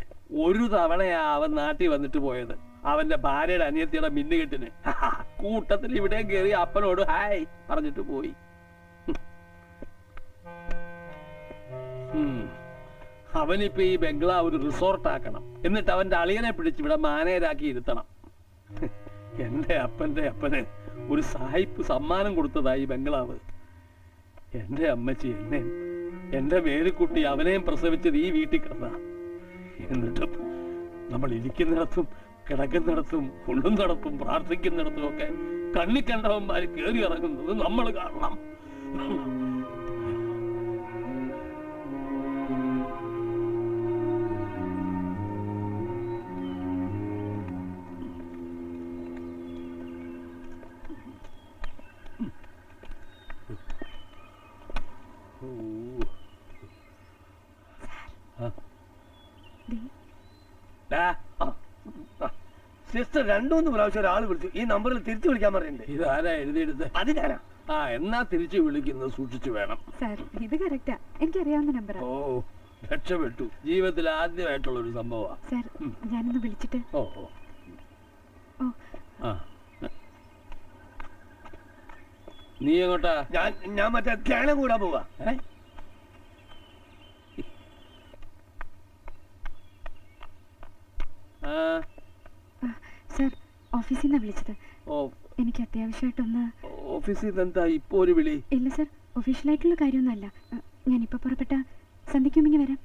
ഒരു തവണയാ അവൻ നാട്ടിൽ വന്നിട്ട് പോയത്. അവന്റെ ഭാര്യയുടെ അനിയത്തിയുടെ മിന്നുകെട്ടിന് കൂട്ടത്തിൽ ഇവിടെ കയറി അപ്പനോട് ഹായ് പറഞ്ഞിട്ട് പോയി. അവനിപ്പോ ഈ ബംഗ്ലാവ് ഒരു റിസോർട്ട് ആക്കണം. എന്നിട്ട് അവന്റെ അളിയനെ പിടിച്ച് ഇവിടെ മാനേജരാക്കി ഇരുത്തണം. എന്റെ അപ്പന്റെ അപ്പന് ഒരു സായിപ്പ് സമ്മാനം കൊടുത്തതായി ബംഗ്ലാവ്. എന്റെ അമ്മച്ചി എന്നെ, എന്റെ മേരിക്കുട്ടി അവനെയും പ്രസവിച്ചത് ഈ വീട്ടിൽ കിടന്ന. എന്നിട്ടും നമ്മൾ ഇരിക്കുന്നിടത്തും കിടക്കുന്നിടത്തും ഉള്ളുന്നിടത്തും പ്രാർത്ഥിക്കുന്നിടത്തും ഒക്കെ കണ്ണിക്കണ്ടവന്മാര് കയറി ഇറങ്ങുന്നത് നമ്മൾ കാണണം. സിസ്റ്റർ 2-3 പ്രാവശ്യം ഒരാൾ വിളിച്ചു. ഈ നമ്പറിൽ തിരിച്ചു വിളിക്കാൻ പറയുന്നുണ്ട്. ഇതാരാ എഴുതിയെടുത്ത്? അത് ഞാനാ. എന്നാ തിരിച്ചു വിളിക്കുന്നത് സൂക്ഷിച്ചു വേണം. ഇത് കറക്റ്റാ, എനിക്കറിയാവുന്ന നമ്പറാ. ഓ, രക്ഷപ്പെട്ടു. ജീവിതത്തിൽ ആദ്യമായിട്ടുള്ള ഒരു സംഭവമാണ്. ഞാനൊന്ന് വിളിച്ചിട്ട്. നീ എങ്ങോട്ടാ? ഞാൻ മറ്റേ ധ്യാനം കൂടാൻ പോവാ. സാർ, ഓഫീസിൽ നിന്നാ വിളിച്ചത്. എനിക്ക് അത്യാവശ്യമായിട്ടൊന്ന്. ഓഫീസിൽ എന്താ ഇപ്പൊ ഒരു വിളി? ഇല്ല സാർ, ഒഫീഷ്യലായിട്ടുള്ള കാര്യമൊന്നുമല്ല. ഞാനിപ്പോ പുറപ്പെട്ട സന്ധ്യയ്ക്കുമ്പോ വരാം.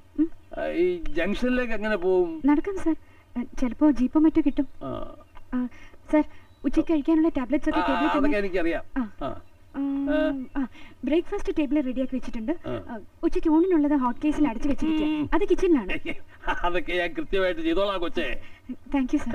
ഈ ജംഗ്ഷനിലേക്ക് എങ്ങനെ പോവും? നടക്കാം സാർ, ചിലപ്പോ ജീപ്പോ മറ്റോ കിട്ടും. സാർ, ഉച്ചയ്ക്ക് കഴിക്കാനുള്ള ടാബ്ലറ്റ്സ് ഒക്കെ എനിക്കറിയാം. ബ്രേക്ക്ഫാസ്റ്റ് ടേബിൾ റെഡിയാക്കി വെച്ചിട്ടുണ്ട്. ഉച്ചയ്ക്ക് ഊണിനുള്ളത് ഹോട്ട് കേസിൽ അടച്ചു വെച്ചിരിക്കുക. അത് കിച്ചണിലാണ്. അതൊക്കെ ഞാൻ കൃത്യമായിട്ട് ചെയ്തോളാം കൊച്ചേ. Thank you sir.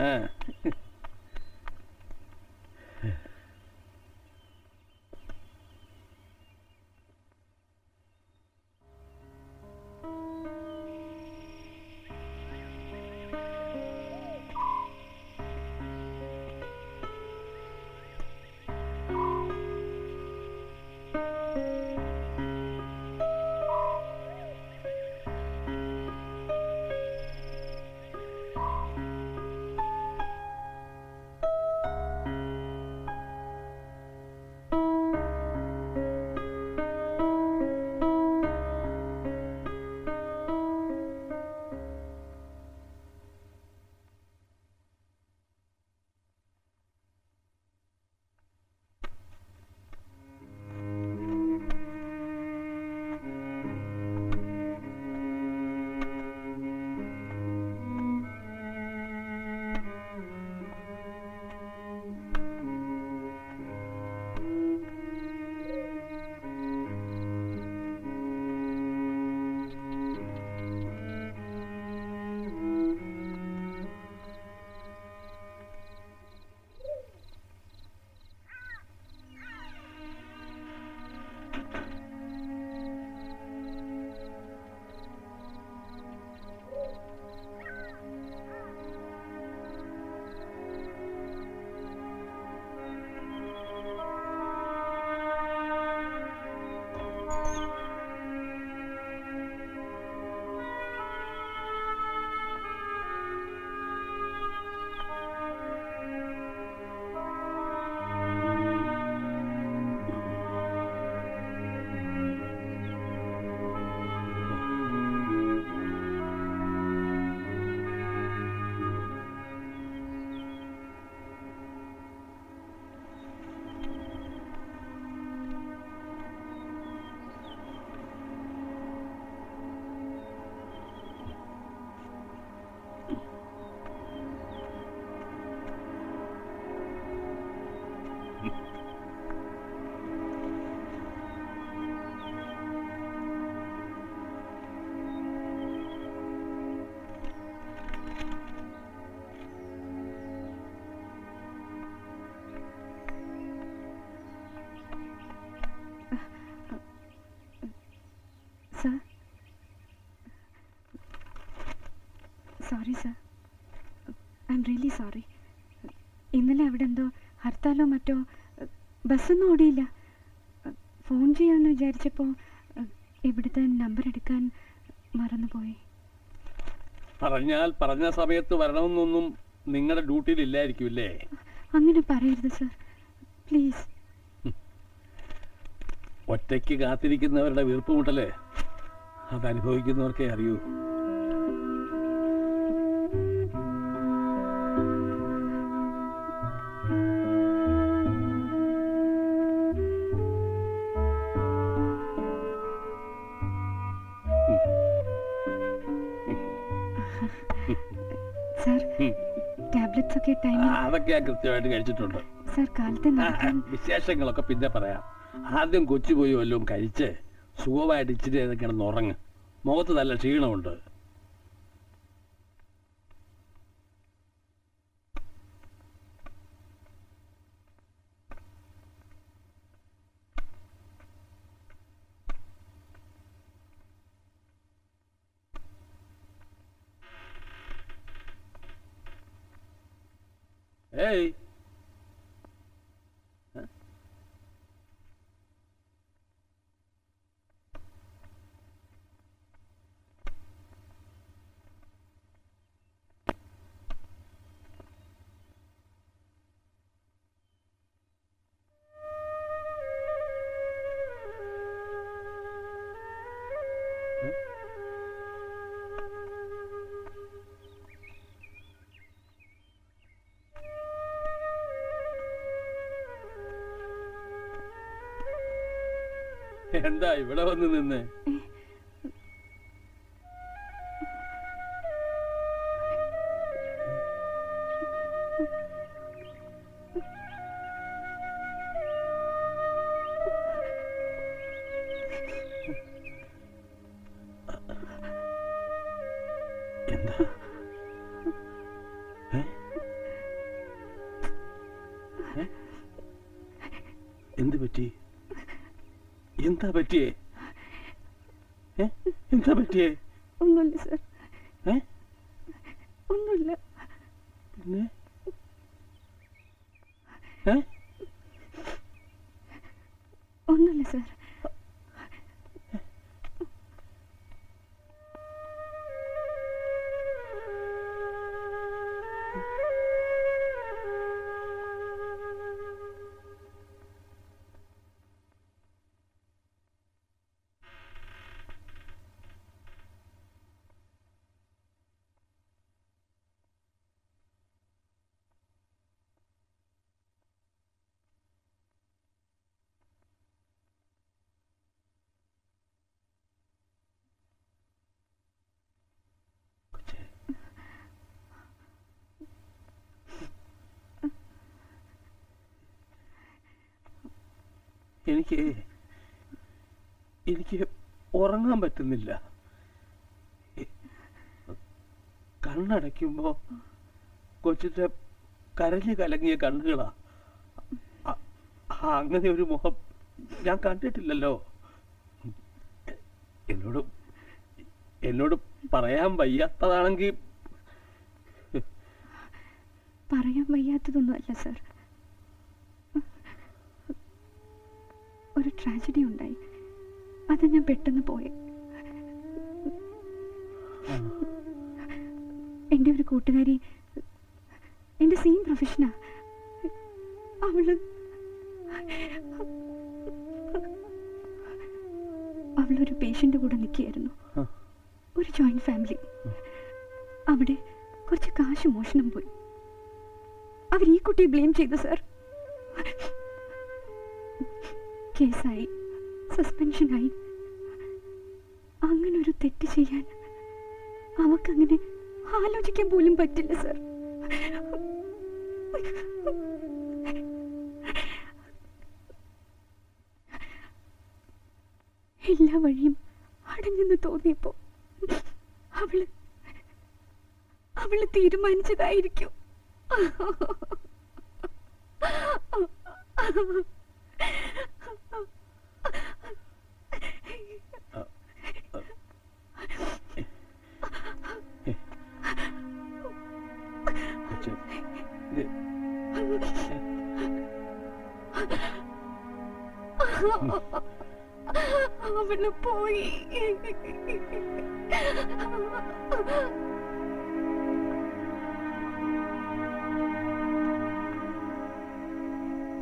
Sorry sir, I am really sorry. ഇന്നലെ അവിടെ എന്തോ ഹർത്താലോ മറ്റോ, ബസ്സൊന്നും ഓടിയില്ല. ഫോൺ ചെയ്യാമെന്ന് വിചാരിച്ചപ്പോൾ ഇവിടുത്തെ നമ്പർ എടുക്കാൻ മറന്നുപോയി. പറഞ്ഞാൽ പറഞ്ഞ സമയത്ത് വരണമെന്നൊന്നും നിങ്ങളുടെ ഡ്യൂട്ടിയിൽ ഇല്ലായിരിക്കുമല്ലേ? അങ്ങനെ പറയരുത് സർ, പ്ലീസ്. ഒറ്റയ്ക്ക് കാത്തിരിക്കുന്നവരുടെ വീർപ്പുമുട്ടല് അതനുഭവിക്കുന്നവർക്കേ അറിയൂ. അതൊക്കെ ഞാൻ കൃത്യമായിട്ട് കഴിച്ചിട്ടുണ്ട്. വിശേഷങ്ങളൊക്കെ പിന്നെ പറയാം. ആദ്യം കൊച്ചു പോയി വല്ലതും കഴിച്ച് സുഖമായിട്ട് ഇച്ചിരി കിടന്ന് ഉറങ്ങ്. മുഖത്ത് നല്ല ക്ഷീണമുണ്ട്. ഏയ്, എന്താ ഇവിടെ വന്ന് നിന്ന്? എന്താ എന്ത് പറ്റി? എന്താ പറ്റിയേ? എന്താ പറ്റിയേ? ഒന്നുമില്ല സർ. ഒന്നുമില്ല. പിന്നെ ഒന്നുമില്ല സർ. എനിക്ക് ഉറങ്ങാൻ പറ്റുന്നില്ല. കണ്ണടയ്ക്കുമ്പോ കൊച്ചിന്റെ കരഞ്ഞു കലങ്ങിയ കണ്ണുകളാ. അങ്ങനെ ഒരു മുഖം ഞാൻ കണ്ടിട്ടില്ലല്ലോ. എന്നോട് പറയാൻ വയ്യാത്തതാണെങ്കിൽ പറയാൻ വയ്യാത്തതൊന്നും അല്ല സർ. ഒരു ട്രാജഡി ഉണ്ടായി, അത് ഞാൻ പെട്ടെന്ന് പോയി. എൻ്റെ ഒരു കൂട്ടുകാരി, എൻ്റെ സെയിം പ്രൊഫഷനാ. അവളൊരു പേഷ്യൻ്റെ കൂടെ നിൽക്കുകയായിരുന്നു. ഒരു ജോയിന്റ് ഫാമിലി. അവിടെ കുറച്ച് കാശ് മോഷണം പോയി. അവർ ഈ കുട്ടിയെ ബ്ലെയിം ചെയ്തു സർ. കേസായി, സസ്പെൻഷനായി. അങ്ങനെ ഒരു തെറ്റ് ചെയ്യാൻ അവക്കങ്ങനെ ആലോചിക്കാൻ പോലും പറ്റില്ല സർ. എല്ലാ വഴിയും അടഞ്ഞെന്ന് തോന്നിയപ്പോ അവള് തീരുമാനിച്ചതായിരിക്കും. അവള് പോയി.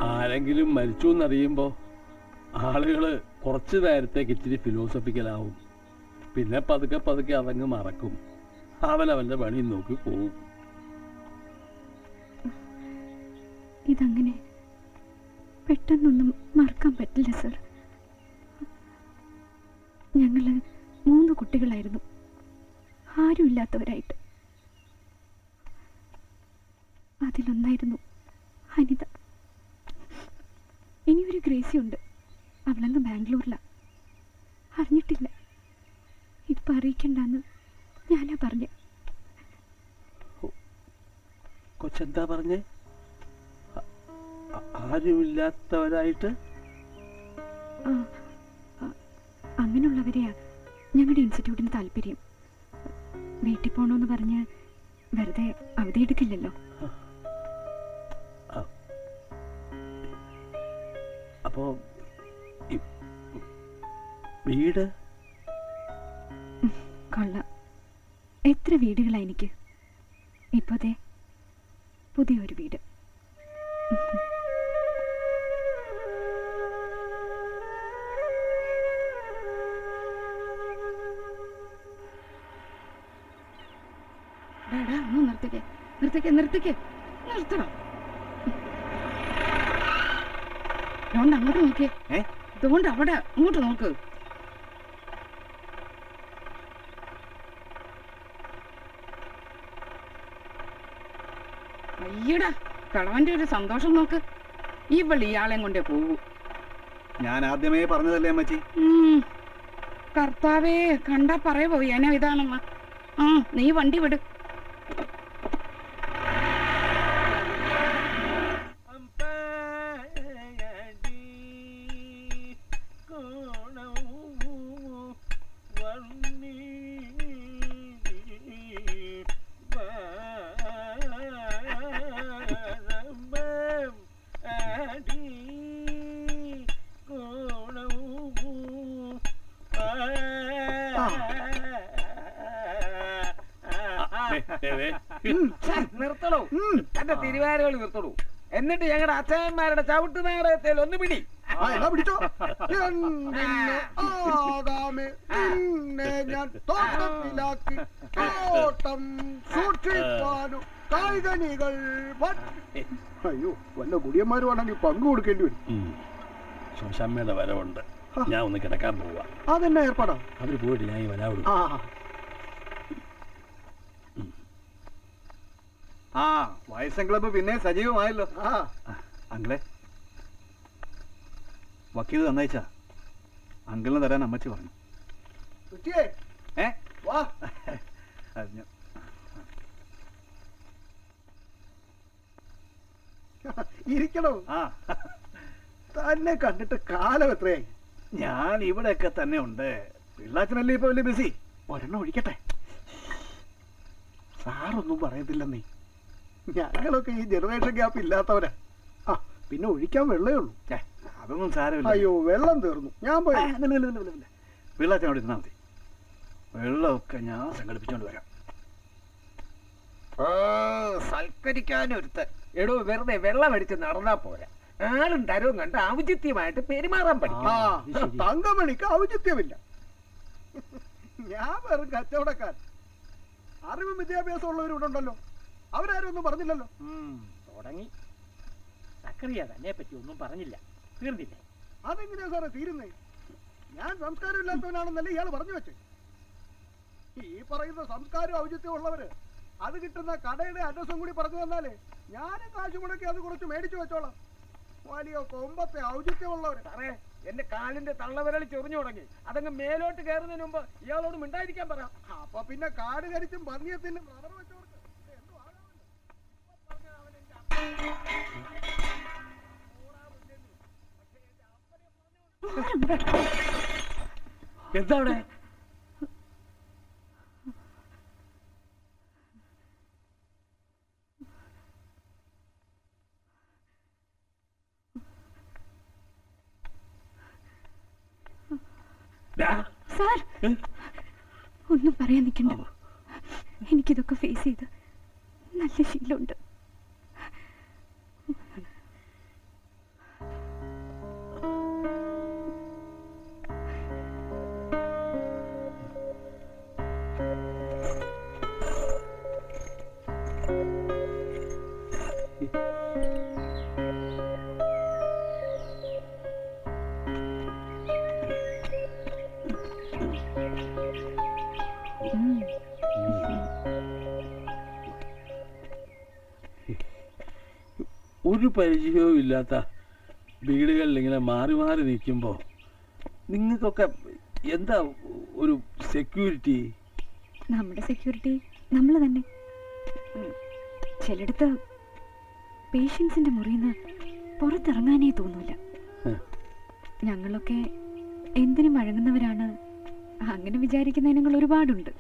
ആരെങ്കിലും മരിച്ചു എന്നറിയുമ്പോ ആളുകള് കുറച്ചു നേരത്തേക്ക് ഇച്ചിരി ഫിലോസഫിക്കലാവും. പിന്നെ പതുക്കെ പതുക്കെ അതങ്ങ് മറക്കും. അവനവന്റെ പണി നോക്കി പോവും. ഇതങ്ങനെ പെട്ടെന്നൊന്നും മറക്കാൻ പറ്റില്ല സർ. ഞങ്ങള് 3 കുട്ടികളായിരുന്നു, ആരുമില്ലാത്തവരായിട്ട്. അതിലൊന്നായിരുന്നു അനിത. ഇനിയൊരു ഗ്രേസിയുണ്ട്, അവളങ്ങ് ബാംഗ്ലൂരിലാ. അറിഞ്ഞിട്ടില്ല. ഇപ്പൊ അറിയിക്കണ്ടെന്ന് ഞാനാ പറഞ്ഞേ. കൊച്ചെന്താ പറഞ്ഞേ? ആരുമില്ലാത്തവരായിട്ട്? അങ്ങനെയുള്ളവരെയാ ഞങ്ങളുടെ ഇൻസ്റ്റിറ്റ്യൂട്ടിന് താല്പര്യം. വീട്ടിൽ പോണോന്ന് പറഞ്ഞ് വെറുതെ അവധി എടുക്കില്ലല്ലോ. അപ്പോ വീട് കൊള്ളാം. എത്ര വീടുകളാ എനിക്ക്. ഇപ്പോഴത്തെ പുതിയൊരു വീട്. നിർത്തിക്കേ നിർത്തിക്കേ നിർത്തിക്കേ നിർത്തണം. അതുകൊണ്ട് അങ്ങോട്ട് നോക്കിയേ. അതുകൊണ്ട് അവിടെ അങ്ങോട്ട് നോക്ക്. അയ്യടാ, കളവന്റെ ഒരു സന്തോഷം നോക്ക്. ഇവൾ ഇയാളെയും കൊണ്ടേ പോകൂ. ഞാൻ ആദ്യമേ പറഞ്ഞതല്ലേ അമ്മച്ചി. കർത്താവേ, കണ്ടാ പറയവോ ഞാനോ ഇതാണെന്ന്. നീ വണ്ടി വിട്. നിർത്തണോ? എന്റെ തിരുവാരുകൾ നിർത്തണു. എന്നിട്ട് ഞങ്ങളുടെ അച്ഛന്മാരുടെ ചവിട്ട് നാടകത്തിൽ ഒന്ന് പിടി. പിടിച്ചോ. ഞാൻ തോട്ടത്തിലാക്കി തോട്ടം സൂക്ഷിപ്പാനു കായികനികൾ. അയ്യോ, വല്ല കുടിയന്മാരുമാണെങ്കിൽ പങ്കു കൊടുക്കേണ്ടി വരും. ശോശാമ്മയുടെ വരവുണ്ട്. ഞാൻ ഒന്ന് കിടക്കാൻ പോവാ. അതെന്നെ ഏർപ്പാടാ. അവര് പോയിട്ട് ഞാൻ ഈ വരാവിടും. വയസ്സൻ ക്ലബ്ബ് പിന്നെ സജീവമായല്ലോ. അങ്കിളെ, വക്കീൽ തന്നയച്ചാ അങ്കിളിന് തരാൻ അമ്മച്ചി പറഞ്ഞു. ഇരിക്കണോ? തന്നെ കണ്ടിട്ട് കാലം എത്രയായി. ഞാൻ ഇവിടെയൊക്കെ തന്നെ ഉണ്ട്. പിള്ളാച്ചനല്ലേ ഇപ്പൊ വലിയ ബിസി. ഒരെണ്ണം ഒഴിക്കട്ടെ. സാറൊന്നും പറയത്തില്ലെന്നേ. ഞങ്ങളൊക്കെ ഈ ജനറേഷൻ ഗ്യാപ്പ് ഇല്ലാത്തവരാ. പിന്നെ ഒഴിക്കാൻ വെള്ളേ ഉള്ളൂ. അതൊന്നും സാരമില്ല. അയ്യോ, വെള്ളം തീർന്നു. ഞാൻ പോയി. പിള്ളാച്ചനോട് ഇരുന്നാ മതി. വെള്ളമൊക്കെ ഞാൻ സംഘടിപ്പിച്ചോണ്ട് വരാം. സൽക്കരിക്കാനൊരുത്തൻ. എടോ, വെറുതെ വെള്ളം അടിച്ച് നടന്നാ പോരാ. ആളും തരവും കണ്ട് ഔചിത്യമായിട്ട് പെരുമാറാൻ പഠിക്കും. തങ്കമണിക്ക് ഔചിത്യമില്ല. ഞാൻ വെറും കച്ചവടക്കാരൻ. അറിവും വിദ്യാഭ്യാസം ഉള്ളവരുണ്ടല്ലോ. അവരാരും ഒന്നും പറഞ്ഞില്ലല്ലോ. തുടങ്ങി. സക്കറിയ തന്നെ പറ്റി ഒന്നും പറഞ്ഞില്ല. തീർന്നില്ലേ? അതെങ്ങനെയാ സാറേ തീരുന്നേ? ഞാൻ സംസ്കാരം ഇല്ലാത്തവനാണെന്നല്ലേ ഇയാൾ പറഞ്ഞു വെച്ചേ. ഈ പറയുന്ന സംസ്കാരം ഔചിത്യം ഉള്ളവര് അത് കിട്ടുന്ന കടയുടെ അഡ്രസ്സും കൂടി പറഞ്ഞു തന്നാലേ ഞാനും കാശ് മുടക്കി അത് കുറച്ച് മേടിച്ചു വെച്ചോളാം. വലിയ കൊമ്പത്തെ ഔചിത്യമുള്ളവര്. സാറേ, എന്റെ കാലിന്റെ തള്ളവിരൽ ചൊറിഞ്ഞു തുടങ്ങി. അതങ്ങ് മേലോട്ട് കയറുന്നതിന് മുമ്പ് ഇയാളോട് മിണ്ടായിരിക്കാൻ പറ. അപ്പൊ പിന്നെ കാട് കരിച്ചും പന്നിയത്തിനും റബ്ബർ വെച്ചവർക്ക് എന്താ അവിടെ? സാർ ഒന്നും പറയാൻ നിൽക്കണ്ട. എനിക്കിതൊക്കെ ഫേസ് ചെയ്ത് നല്ല ശീലമുണ്ട്. ഒരു പരിചയവും ഇല്ലാത്ത വീടുകളിൽ ഇങ്ങനെ മാറി മാറി നിൽക്കുമ്പോൾ നിങ്ങൾക്കൊക്കെ എന്താ ഒരു സെക്യൂരിറ്റി? നമ്മുടെ സെക്യൂരിറ്റി നമ്മൾ തന്നെ. ചിലടത്ത് പേഷ്യൻസിന്റെ മുറിയിൽ പുറത്തിറങ്ങാനേ തോന്നൂല. ഞങ്ങളൊക്കെ എന്തിനും വഴങ്ങുന്നവരാണ്, അങ്ങനെ വിചാരിക്കുന്ന ഇനങ്ങൾ ഒരുപാടുണ്ട്.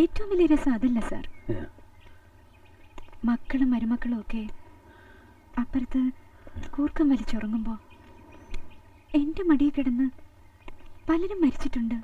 ഏറ്റവും വലിയ രസം അതല്ല സാർ, മക്കളും മരുമക്കളും ഒക്കെ അപ്പുറത്ത് കൂർക്കം വലിച്ചുറങ്ങുമ്പോൾ എൻ്റെ മടിയിൽ കിടന്ന് പലരും മരിച്ചിട്ടുണ്ട്.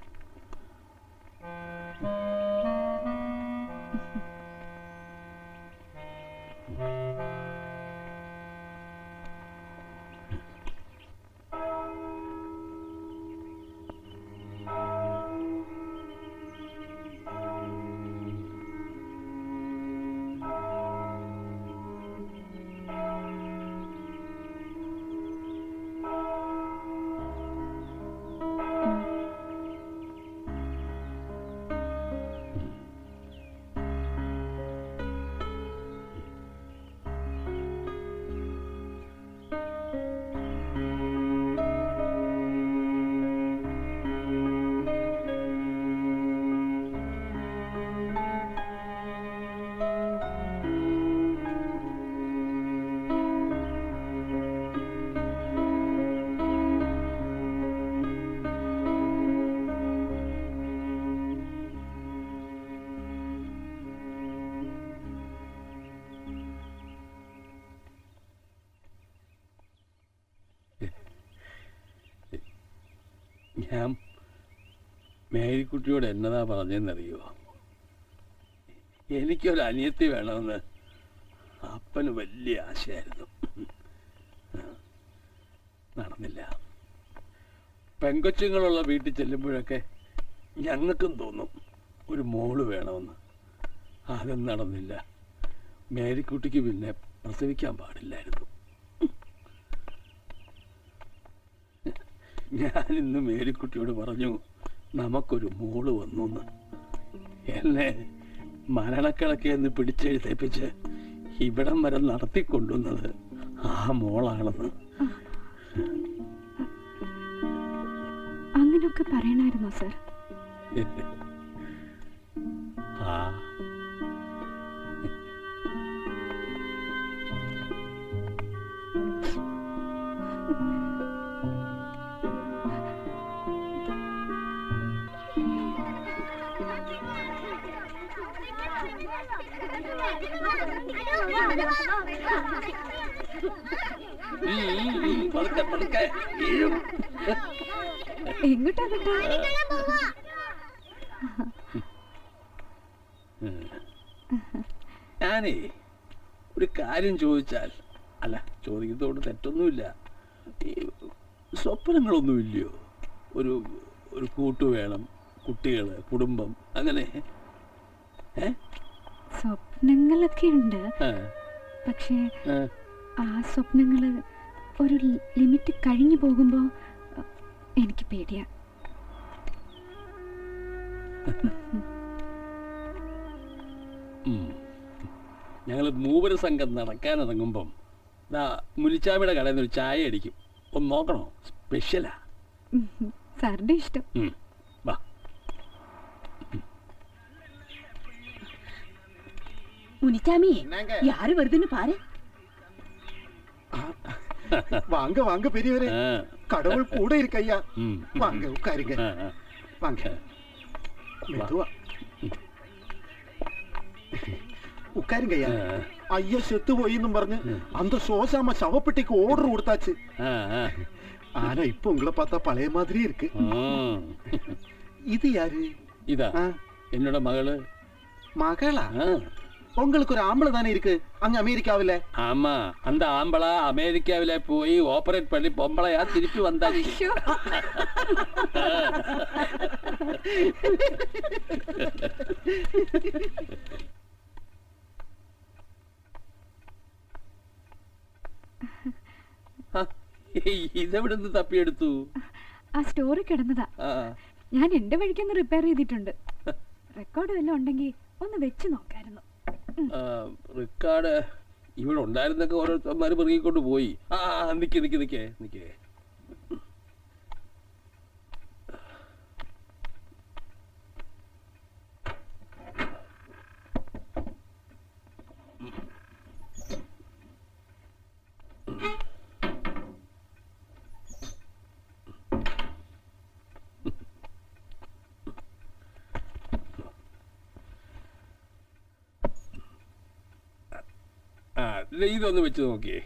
ഞാൻ മേരിക്കുട്ടിയോട് എന്നതാ പറഞ്ഞെന്നറിയോ? എനിക്കൊരു അനിയത്തി വേണമെന്ന് അപ്പന് വലിയ ആശയായിരുന്നു. നടന്നില്ല. പെങ്കൊച്ചുങ്ങളുള്ള വീട്ടിൽ ചെല്ലുമ്പോഴൊക്കെ ഞങ്ങൾക്കും തോന്നും ഒരു മോള് വേണമെന്ന്. അതും നടന്നില്ല. മേരിക്കുട്ടിക്ക് പിന്നെ പ്രസവിക്കാൻ പാടില്ലായിരുന്നു. ഞാനിന്ന് മേരിക്കുട്ടിയോട് പറഞ്ഞു നമുക്കൊരു മോള് വന്നു. എന്നെ മരണക്കിടക്കെന്ന് പിടിച്ചെഴുതേപ്പിച്ച് ഇവിടം വരെ നടത്തിക്കൊണ്ടുവന്നത് ആ മോളാണെന്ന്. അങ്ങനൊക്കെ പറയണായിരുന്നോ സാർ? ആ ഞാനേ ഒരു കാര്യം ചോദിച്ചാൽ, അല്ല ചോദിക്കുന്നതോട് തെറ്റൊന്നുമില്ല, സ്വപ്നങ്ങളൊന്നുമില്ലയോ? ഒരു കൂട്ടു വേണം, കുട്ടികള്, കുടുംബം, അങ്ങനെ സ്വപ്നങ്ങളൊക്കെ ഉണ്ട്. പക്ഷേ ആ സ്വപ്നങ്ങള് ഒരു ലിമിറ്റ് കഴിഞ്ഞു പോകുമ്പോ എനിക്ക് പേടിയാ. ഞങ്ങൾ മൂവര സംഘം നടക്കാനിറങ്ങുമ്പം മുനിച്ചാമിയുടെ കടയിൽ നിന്ന് ഒരു ചായ അടിക്കും. ഒന്ന് നോക്കണോ? സ്പെഷ്യലാ. സാറിന്റെ ഇഷ്ടം. വാ. முனிச்சாமி யாரு வருதுன்னு பாரு. வாங்க வாங்க பெரியவரே, கடவுள் கூட இருக்கையா. வாங்க உட்காருங்க. வாங்க மெதுவா ഉക്കാരുങ്കയ്യ. അയ്യ സെത്ത് പോയിന്നും പറഞ്ഞ് അന്ത ശോശാമ്മ ശവപ്പെട്ടിക്ക് ഓർഡർ കൊടുത്താച്ച്. ஆனா இப்போ உங்களை பார்த்தா பழைய மாதிரி இருக்கு. இது யாரு? இதா என்னோட மகளு. மகளா? உங்களுக்கு ஒரு ஆம்பளை தானே இருக்கு அங்க அமெரிக்காவில? ஆமா, அந்த ஆம்பளை அமெரிக்காவில போய் ஆபரேட் பண்ணி பொம்பளையா திருப்பி வந்தாச்சு. ഇതെവിടുന്ന് തപ്പിയെടുത്തു? ആ സ്റ്റോറി കിടന്നതാ. ഞാൻ എന്റെ വഴിക്കൊന്ന് റിപ്പയർ ചെയ്തിട്ടുണ്ട്. റെക്കോർഡ് വല്ലതും ഉണ്ടെങ്കിൽ ഒന്ന് വെച്ച് നോക്കായിരുന്നു. റിക്കാർഡ് ഇവിടെ ഉണ്ടായിരുന്നൊക്കെ ഓരോരുത്തന്മാര് പെറുകിക്കൊണ്ട് പോയി. നിക്കേ ഇതൊന്ന് വെച്ച് നോക്കിയേ.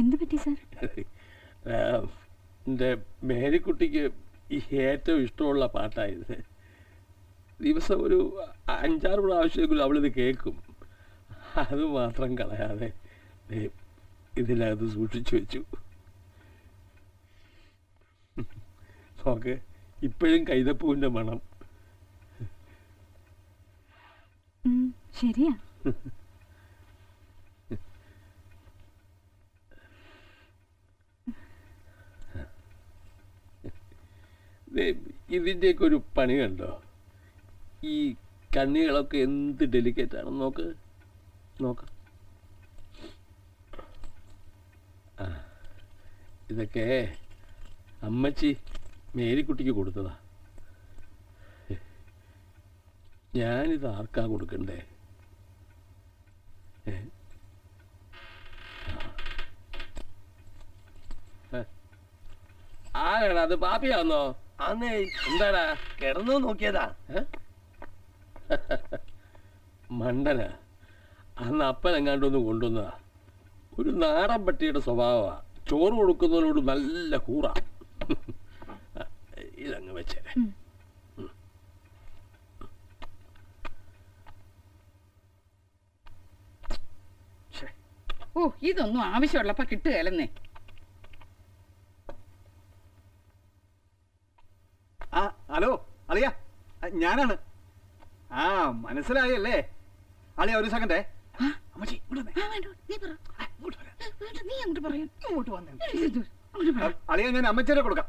എന്ത് പറ്റി സാർ? എൻ്റെ മേരിക്കുട്ടിക്ക് ഏറ്റവും ഇഷ്ടമുള്ള പാട്ടായത്. ദിവസം ഒരു 5-6 പ്രാവശ്യമെങ്കിലും അവളിത് കേൾക്കും. അത് മാത്രം കളയാതെ ഇതിനകത്ത് സൂക്ഷിച്ചു വെച്ചു. നോക്ക്, ഇപ്പോഴും കൈതപ്പൂവിൻ്റെ മണം. ശരിയാ. ഇതിൻ്റെയൊക്കെ ഒരു പണി കണ്ടോ? ഈ കണ്ണികളൊക്കെ എന്ത് ഡെലിക്കേറ്റ് ആണ്. നോക്ക്. ഇതൊക്കെ അമ്മച്ചി മേരിക്കുട്ടിക്ക് കൊടുത്തതാ. ഞാനിത് ആർക്കാ കൊടുക്കണ്ടേ? ആരാടാ അത്? പാപ്പിയാന്നോ? ആന്നേ. എന്താടാ? കിടന്നു നോക്കിയതാ. മണ്ടന. അന്ന് അപ്പൻ എങ്ങാണ്ടൊന്ന് കൊണ്ടുവന്നതാ. ഒരു നാടൻ പട്ടിയുടെ സ്വഭാവമാ. ചോറ് കൊടുക്കുന്നതിനോട് നല്ല കൂറ. ഇതങ്ങ് വെച്ചേരെ. ഓ, ഇതൊന്നും ആവശ്യമുള്ളപ്പോ കിട്ടുകയല്ലെന്നേ. ഹലോ അളിയ, ഞാനാണ്. മനസ്സിലായല്ലേ അളിയ? ഒരു സെക്കൻഡേ. അളിയ, ഞാൻ അമ്മച്ചേരെ കൊടുക്കാം.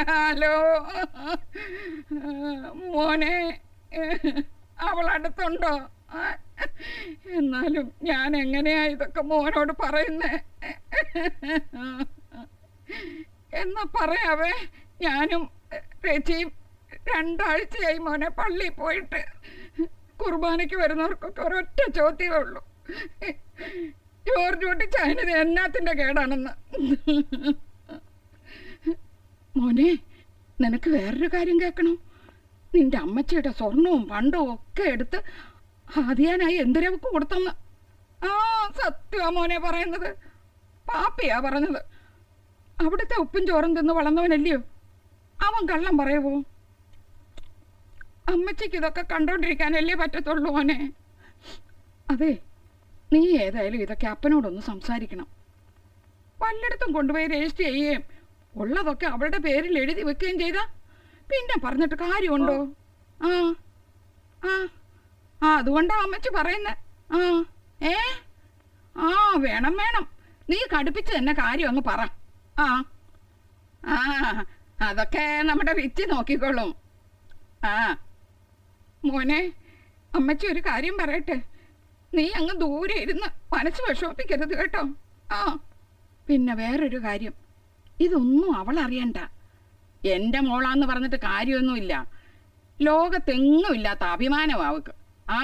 ഹലോ മോനെ, അവൾ അടുത്തുണ്ടോ? എന്നാലും ഞാൻ എങ്ങനെയാ ഇതൊക്കെ മോനോട് പറയുന്നേ? എന്നാ പറയാവേ. ഞാനും രചിയും 2 ആഴ്ചയായി മോനെ പള്ളിയിൽ പോയിട്ട്. കുർബാനയ്ക്ക് വരുന്നവർക്കൊക്കെ ഒരൊറ്റ ചോദ്യമേ ഉള്ളൂ, ജോർജ് കുട്ടി ചൈനത് എന്നാത്തിന്റെ കേടാണെന്ന്. മോനെ, നിനക്ക് വേറൊരു കാര്യം കേൾക്കണോ? നിന്റെ അമ്മച്ചിയുടെ സ്വർണവും പണ്ടവും ഒക്കെ എടുത്ത് ആദ്യാനായി എന്തിനവക്ക് കൊടുത്തെന്ന്. സത്യമാ മോനെ പറയുന്നത്. പാപ്പിയാ പറഞ്ഞത്. അവിടുത്തെ ഉപ്പും ചോറും തിന്ന് വളർന്നവനല്ലയോ? അവൻ കള്ളം പറയുവോ? അമ്മച്ചിക്ക് ഇതൊക്കെ കണ്ടോണ്ടിരിക്കാനല്ലേ പറ്റത്തുള്ളൂ മോനെ. അതെ, നീ ഏതായാലും ഇതൊക്കെ അപ്പനോടൊന്ന് സംസാരിക്കണം. വല്ലയിടത്തും കൊണ്ടുപോയി രജിസ്റ്റർ ചെയ്യുകയും ഉള്ളതൊക്കെ അവളുടെ പേരിൽ എഴുതി വെക്കുകയും ചെയ്താ പിന്നെ പറഞ്ഞിട്ട് കാര്യമുണ്ടോ? ആ ആ ആ അതുകൊണ്ടാ അമ്മച്ചി പറയുന്നേ. ആ ആ വേണം വേണം, നീ കടുപ്പിച്ച് തന്നെ കാര്യം അങ്ങ് പറ. ആ ആ അതൊക്കെ നമ്മുടെ വിറ്റ് നോക്കിക്കോളും. ആ മോനെ, അമ്മച്ചി ഒരു കാര്യം പറയട്ടെ, നീ അങ്ങ് ദൂരെ ഇരുന്ന് മനസ്സ് വിഷമിപ്പിക്കരുത് കേട്ടോ. ആ പിന്നെ വേറൊരു കാര്യം, ഇതൊന്നും അവൾ അറിയണ്ട. എൻ്റെ മോളാന്ന് പറഞ്ഞിട്ട് കാര്യമൊന്നുമില്ല. ലോകത്തെങ്ങും ഇല്ലാത്ത അഭിമാനം അവക്ക്. ആ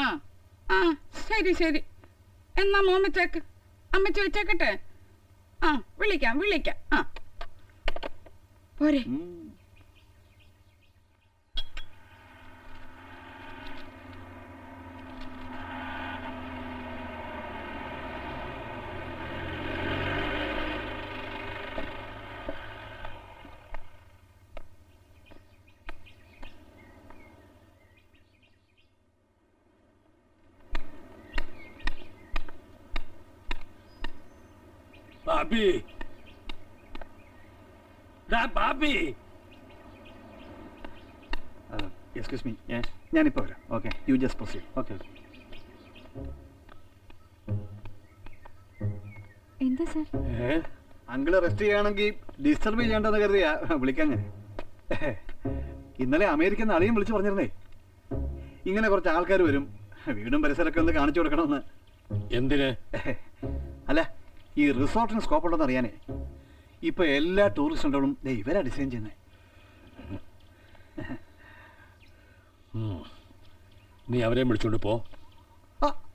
ആ ശരി ശരി, എന്നാ മോൻ വെച്ചേക്ക്, അമ്മച്ചി വെച്ചേക്കട്ടെ. ആ വിളിക്കാം വിളിക്കാം. ആ പോരെ. ബാബി, ബാബി. എക്സ്ക്യൂസ് മീ, ഞാനിപ്പോൾ വരാം. Okay, you just proceed. Okay. എന്താ സാർ? അങ്കിള് റെസ്റ്റ് ചെയ്യുകയാണെങ്കിൽ ഡിസ്റ്റർബ് ചെയ്യേണ്ടെന്ന് കരുതിയാ വിളിക്കാൻ ഞാൻ. ഇന്നലെ അമേരിക്കൻ അളിയും വിളിച്ചു പറഞ്ഞിരുന്നേ, ഇങ്ങനെ കുറച്ച് ആൾക്കാർ വരും, വീടും പരിസരമൊക്കെ ഒന്ന് കാണിച്ചു കൊടുക്കണമെന്ന്. എന്തിന്? അല്ല, ഈ റിസോർട്ടിന് സ്കോപ്പ് ഉണ്ടെന്ന് അറിയാനേ. ഇപ്പൊ എല്ലാ ടൂറിസ്റ്റ് സെന്ററുകളും ഇവരാ ഡിസൈൻ ചെയ്യുന്നത്. നീ അവരെ വിളിച്ചോണ്ട് പോ.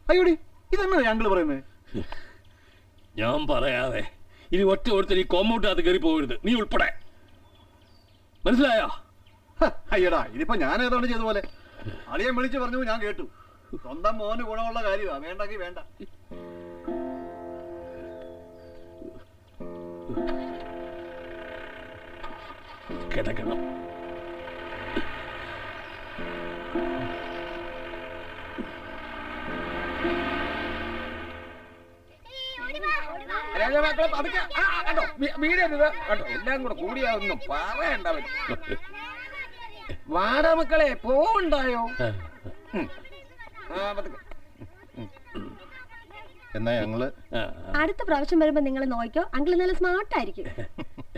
അയ്യോടി, ഇതെന്നാ അങ്കിള് പറയുന്നത്? ഞാൻ പറയാതെ ഇനി ഒറ്റ ഒരുത്തർ ഈ കോമ്പൗണ്ടിനകത്ത് കയറി പോകരുത്, നീ ഉൾപ്പെടെ. മനസ്സിലായോ? അയ്യടാ, ഇതിപ്പോ ഞാൻ ഏതാണ്ട് ചെയ്ത പോലെ. അളിയൻ വിളിച്ചു പറഞ്ഞു, ഞാൻ കേട്ടു. സ്വന്തം മോന് ഗുണമുള്ള കാര്യമാ, വേണ്ടെങ്കിൽ വേണ്ട. കിടക്കണം. രാജാക്കളെ പതുക്കെ കേട്ടോ, വീടരുത് കേട്ടോ, എല്ലാം കൂടെ കൂടിയാതൊന്നും പറയണ്ട. വാടാ മക്കളെ, പോവുണ്ടായോ? എന്നാ ഞങ്ങള് അടുത്ത പ്രാവശ്യം വരുമ്പോ നിങ്ങൾ നോക്കിയോ, അങ്കിൾ നല്ല സ്മാർട്ട് ആയിരിക്കും.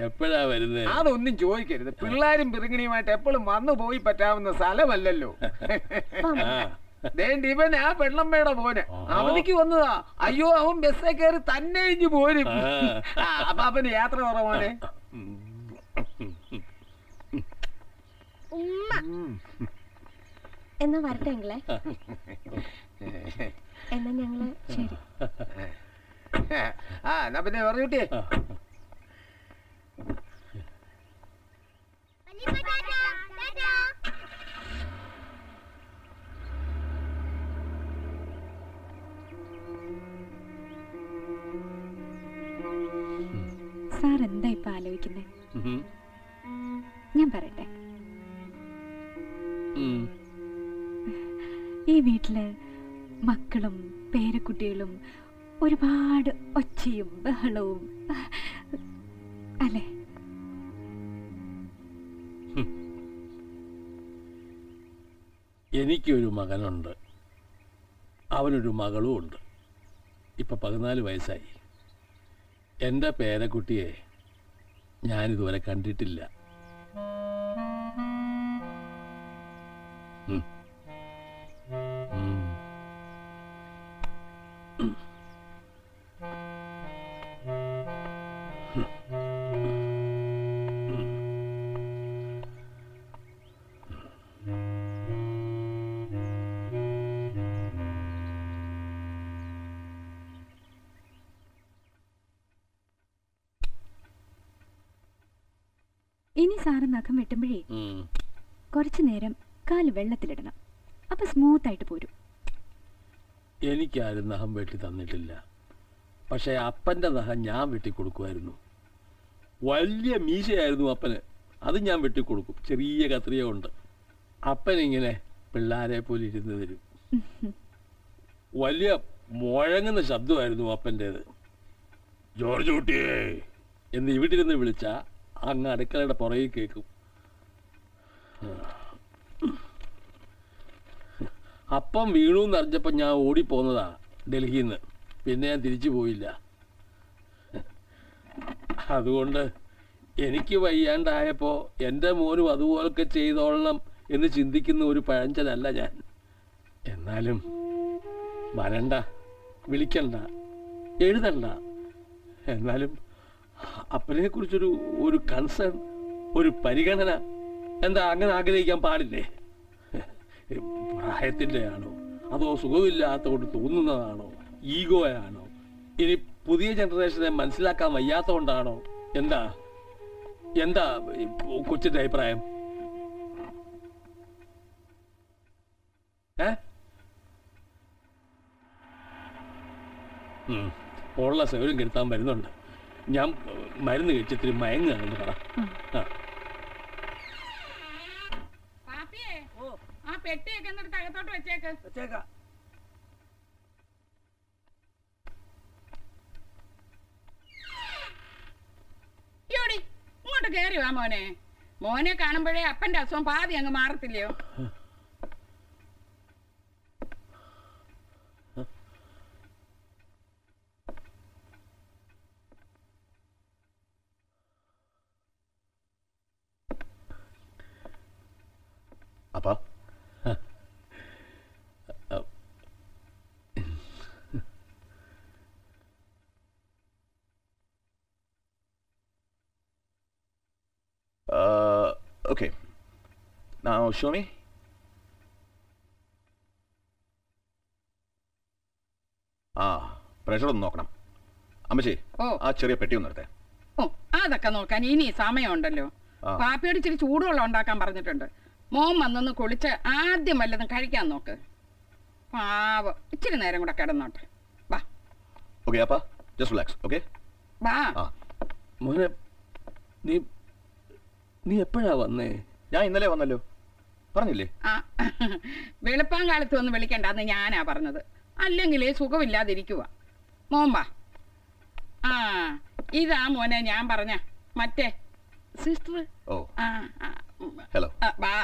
എപ്പോഴാ വരുന്നത്? അതൊന്നും ചോദിക്കരുത്. പിള്ളേരും പിറങ്ങിണിയുമായിട്ട് എപ്പോഴും വന്നു പോയി പറ്റാവുന്ന സ്ഥലമല്ലല്ലോ. ഇവൻ ആ പെണ്ണമ്മയുടെ മോന് അവധിക്ക് വന്നതാ. അയ്യോ, അവൻ ബസ്സേ കയറി തന്നെ ഇഞ്ഞു പോരും. അപ്പൊ അവന് യാത്ര കുറവാനെ. ഉമ്മ എന്നാ വരട്ടെ എങ്കിലേ. എന്നാ ഞങ്ങള് ശരി. എന്നാ പിന്നെ പറഞ്ഞുട്ടിയേ. സാർ എന്താ ഇപ്പൊ ആലോചിക്കുന്നേ? ഞാൻ പറയട്ടെ, ഈ വീട്ടില് മക്കളും പേരക്കുട്ടികളും ഒരുപാട് ഒച്ചയും ബഹളവും അല്ലേ? എനിക്കൊരു മകനുണ്ട്, അവനൊരു മകളും ഉണ്ട്. ഇപ്പൊ 14 വയസ്സായി. എൻ്റെ പേരക്കുട്ടിയെ ഞാനിതുവരെ കണ്ടിട്ടില്ല. ഇനി സാറ് നഖം വെട്ടുമ്പോഴേ കുറച്ചു നേരം കാല് വെള്ളത്തിലിടണം. അപ്പൊ സ്മൂത്ത് ആയിട്ട് പോരും. എനിക്കാരും നഖം വെട്ടി തന്നിട്ടില്ല. പക്ഷെ അപ്പൻ്റെ നഖം ഞാൻ വെട്ടി കൊടുക്കുമായിരുന്നു. വലിയ മീശയായിരുന്നു അപ്പന്. അത് ഞാൻ വെട്ടിക്കൊടുക്കും, ചെറിയ കത്രിക കൊണ്ട്. അപ്പനിങ്ങനെ പിള്ളാരെ പോലെ ഇരുന്ന് തരും. വലിയ മുഴങ്ങുന്ന ശബ്ദമായിരുന്നു അപ്പൻ്റേത്. ജോർജ് കുട്ടിയേ എന്ന് ഇവിടിരുന്ന് വിളിച്ചാ അങ്ങ് അടുക്കളയുടെ പുറകിൽ കേൾക്കും. അപ്പം വീണു എന്നറിഞ്ഞപ്പോൾ ഞാൻ ഓടിപ്പോന്നതാ ഡൽഹിയിൽ നിന്ന്. പിന്നെ ഞാൻ തിരിച്ചു പോയില്ല. അതുകൊണ്ട് എനിക്ക് വയ്യാണ്ടായപ്പോൾ എൻ്റെ മോനും അതുപോലൊക്കെ ചെയ്തോളണം എന്ന് ചിന്തിക്കുന്ന ഒരു പഴഞ്ചനല്ല ഞാൻ. എന്നാലും വരണ്ട, വിളിക്കണ്ട, എഴുതണ്ട. എന്നാലും അപ്പനെക്കുറിച്ചൊരു കൺസേൺ, ഒരു പരിഗണന എന്താ അങ്ങനെ ആഗ്രഹിക്കാൻ പാടില്ലേ? പ്രായത്തിൻ്റെ ആണോ, അതോ സുഖമില്ലാത്തതുകൊണ്ട് തോന്നുന്നതാണോ, ഈഗോയാണോ, ഇനി പുതിയ ജനറേഷനെ മനസ്സിലാക്കാൻ വയ്യാത്തതുകൊണ്ടാണോ? എന്താ എന്താ കൊച്ചിൻ്റെ അഭിപ്രായം? ഉള്ള സൗകര്യം കെടുത്താൻ വരുന്നുണ്ട്. ഞാൻ മരുന്ന് കഴിച്ചിത്തിരി മയങ്ങാണെന്ന് പറ. ആ പെട്ടിയൊക്കെ എന്നിട്ട് അകത്തോട്ട് വെച്ചേക്കാം. ഇങ്ങോട്ട് കേറി വാ മോനെ. മോനെ കാണുമ്പോഴേ അപ്പന്റെ അസുഖം പാതി അങ്ങ് മാറത്തില്ലയോ? അപ്പാ Okay. Now show me. Pressure ഒന്ന് നോക്കണം. അമ്മച്ചി ആ ചെറിയ പെട്ടി ഒന്ന് എടുത്തേ. ഓ അതൊക്കെ നോക്കാൻ ഇനി സമയമുണ്ടല്ലോ. പാപ്പയോട് ഇച്ചിരി ചൂടുവെള്ളം ഉണ്ടാക്കാൻ പറഞ്ഞിട്ടുണ്ട്. മോൻ വന്നൊന്ന് കുളിച്ച് ആദ്യം വല്ലതും കഴിക്കാൻ നോക്ക്. പാവം ഇച്ചിരി നേരം കൂടെ കിടന്നോട്ടെ. വാ. ഓക്കെ അപ്പാ, ജസ്റ്റ് റിലാക്സ്. ഓക്കെ വാ. മോനെ നീ എപ്പോഴാ വന്നേ? ഞാൻ ഇന്നലെ വന്നല്ലോ, പറഞ്ഞില്ലേ? വെളുപ്പാൻ കാലത്ത് വന്ന് വിളിക്കണ്ടെന്ന് ഞാനാ പറഞ്ഞത്. അല്ലെങ്കിൽ സുഖമില്ലാതിരിക്കുക. മോൻ വാ. ഇതാ മോനെ ഞാൻ പറഞ്ഞ മറ്റേ സിസ്റ്റർ. ഓ ഹലോ. വാ.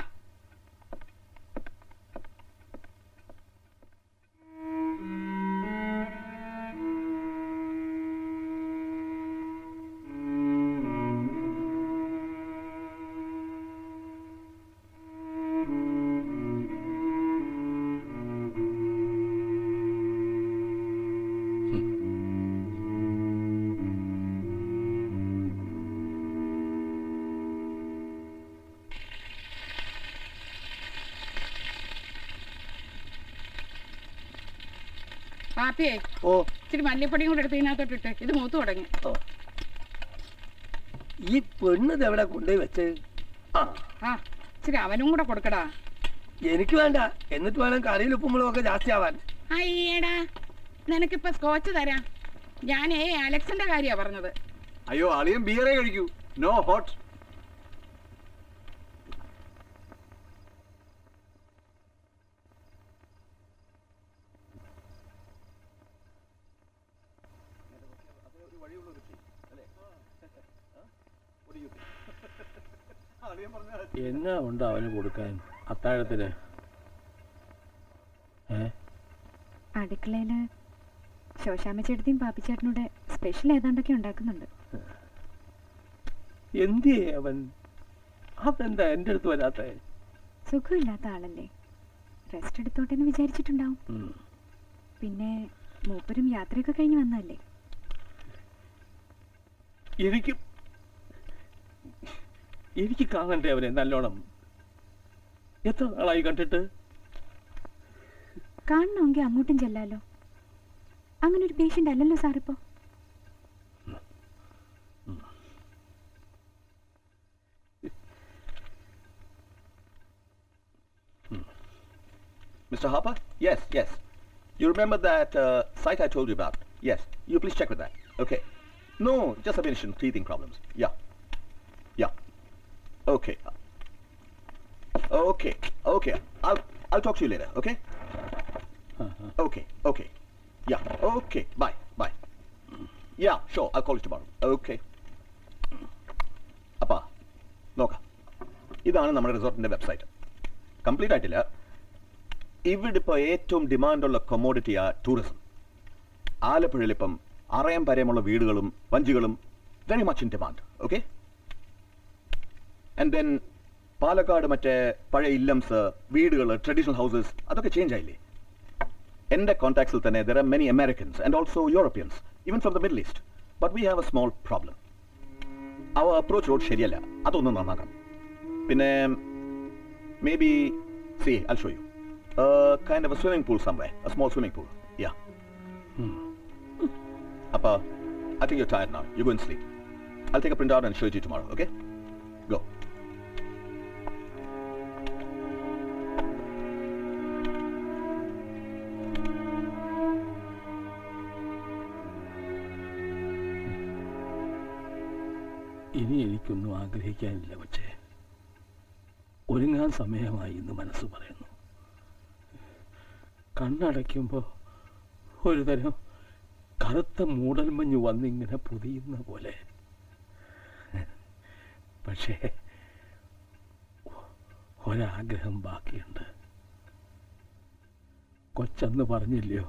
പാപ്പിയേ ഇച്ചിരി മല്ലിപ്പൊടിയും കൂടെ എടുത്ത് ഇതിനകത്തോട്ടിട്ട്. ഇത് മൂത്ത് തുടങ്ങി. ഈ പെണ്ണ് എവിടെ കൊണ്ടുപോയി വെച്ച്? ഇച്ചിരി അവനും കൂടെ കൊടുക്കടാ. എനിക്ക് വേണ്ട, എന്നിട്ട് വേണം കറിയിൽ ഉപ്പുമുളകും ഒക്കെ ജാസ്തി ആവാൻ. അയ്യടാ നിനക്കിപ്പോ സ്കോച്ച് തരാം. ഞാനേ അലക്സിന്റെ കാര്യാ പറഞ്ഞത്. അയ്യോ അളിയൻ ബിയറേ കഴിക്കൂ, നോ ഹോട്ട്. എന്നാ ഉണ്ട് അവന് കൊടുക്കാൻ അത്താഴത്തിന്? അടുക്കളയില് ശോശാമ്മച്ചേട്ടത്തിയും പാപ്പിച്ചേട്ടനോട് സ്പെഷ്യൽ ഏതാണ്ടൊക്കെ ഉണ്ടാക്കുന്നുണ്ട്. എന്തിയേ അവനെന്താ എന്റെ അടുത്ത് വരാത്തെ? സുഖമില്ലാത്ത ആളല്ലേ, റെസ്റ്റ് എടുത്തോട്ടെന്ന് വിചാരിച്ചിട്ടുണ്ടാവും. പിന്നെ മൂപ്പരും യാത്രയൊക്കെ കഴിഞ്ഞ് വന്നതല്ലേ. എനിക്ക് കാണണ്ടേ അവനെ നല്ലോണം? എത്ര നാളായി കണ്ടിട്ട്? കാണണമെങ്കിൽ അങ്ങോട്ടും ചെല്ലാലോ. അങ്ങനെ ഒരു പേഷ്യന്റ് അല്ലല്ലോ സാറിപ്പോ. Mr. Harper? Yes, yes. You remember that site I told you about? Yes. You please check with that. Okay. No, just a mention teething problems. Yeah. Okay. Okay. Okay. I'll talk to you later. Okay. Okay. Okay. Yeah. Okay. Bye. Bye. Yeah. Sure. I'll call you tomorrow. Okay. അപ്പാ നോക്കാം, ഇതാണ് നമ്മുടെ റിസോർട്ടിന്റെ website. Complete ആയിട്ടില്ല. ഇവിടെ ഇപ്പോൾ ഏറ്റവും ഡിമാൻഡുള്ള കൊമോഡിറ്റിയാ tourism. ആലപ്പുഴയിൽ ഇപ്പം അറയം പരയമുള്ള വീടുകളും വഞ്ചികളും very much in demand. Okay. And then Palakkad മറ്റേ പഴയ ഇല്ലംസ്, വീടുകൾ, ട്രഡീഷണൽ ഹൗസസ് അതൊക്കെ ചേഞ്ച് ആയില്ലേ? എൻ്റെ കോൺടാക്ട്സിൽ തന്നെ there are many Americans and also Europeans, even from the Middle East. But we have a small problem. Our approach road ശരിയല്ല, അതൊന്നും നന്നാക്കണം. പിന്നെ maybe, see, I'll show you. Kind of a swimming pool somewhere, a small swimming pool. Yeah. Appa, I think you're tired now. You go and sleep. I'll take a printout and show it to you tomorrow, okay? Go. ഇനി എനിക്കൊന്നും ആഗ്രഹിക്കാനില്ല കൊച്ചേ. ഒരുങ്ങാൻ സമയമായി എന്ന് മനസ്സ് പറയുന്നു. കണ്ണടയ്ക്കുമ്പോൾ ഒരു തരം കറുത്ത മൂടൽമഞ്ഞ് വന്നിങ്ങനെ പൊതിയുന്ന പോലെ. പക്ഷേ ഒരാഗ്രഹം ബാക്കിയുണ്ട്. കൊച്ചന്ന് പറഞ്ഞില്ലയോ,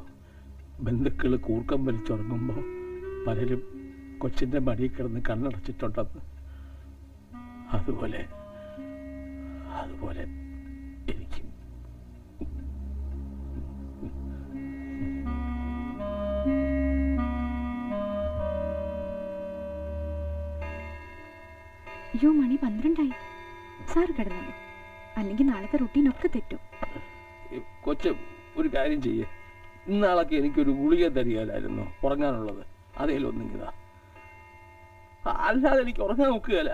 ബന്ധുക്കൾ കൂർക്കം വലിച്ചുറങ്ങുമ്പോൾ പലരും കൊച്ചിൻ്റെ മടിയിൽ കിടന്ന് കണ്ണടച്ചിട്ടുണ്ടെന്ന്. അതുപോലെ എനിക്ക് അയ്യോ, മണി 12 സാർ കിടന്നല്ലോ, അല്ലെങ്കിൽ നാളത്തെ റുട്ടീനൊക്കെ തെറ്റും. കൊച്ച് ഒരു കാര്യം ചെയ്യേ, ഇന്നാളൊക്കെ എനിക്കൊരു ഗുളിക തരികയില്ലായിരുന്നു ഉറങ്ങാനുള്ളത്. അതേലൊന്നിങ്ങിതാ, അല്ലാതെ എനിക്ക് ഉറങ്ങാൻ നോക്കുകയല്ല.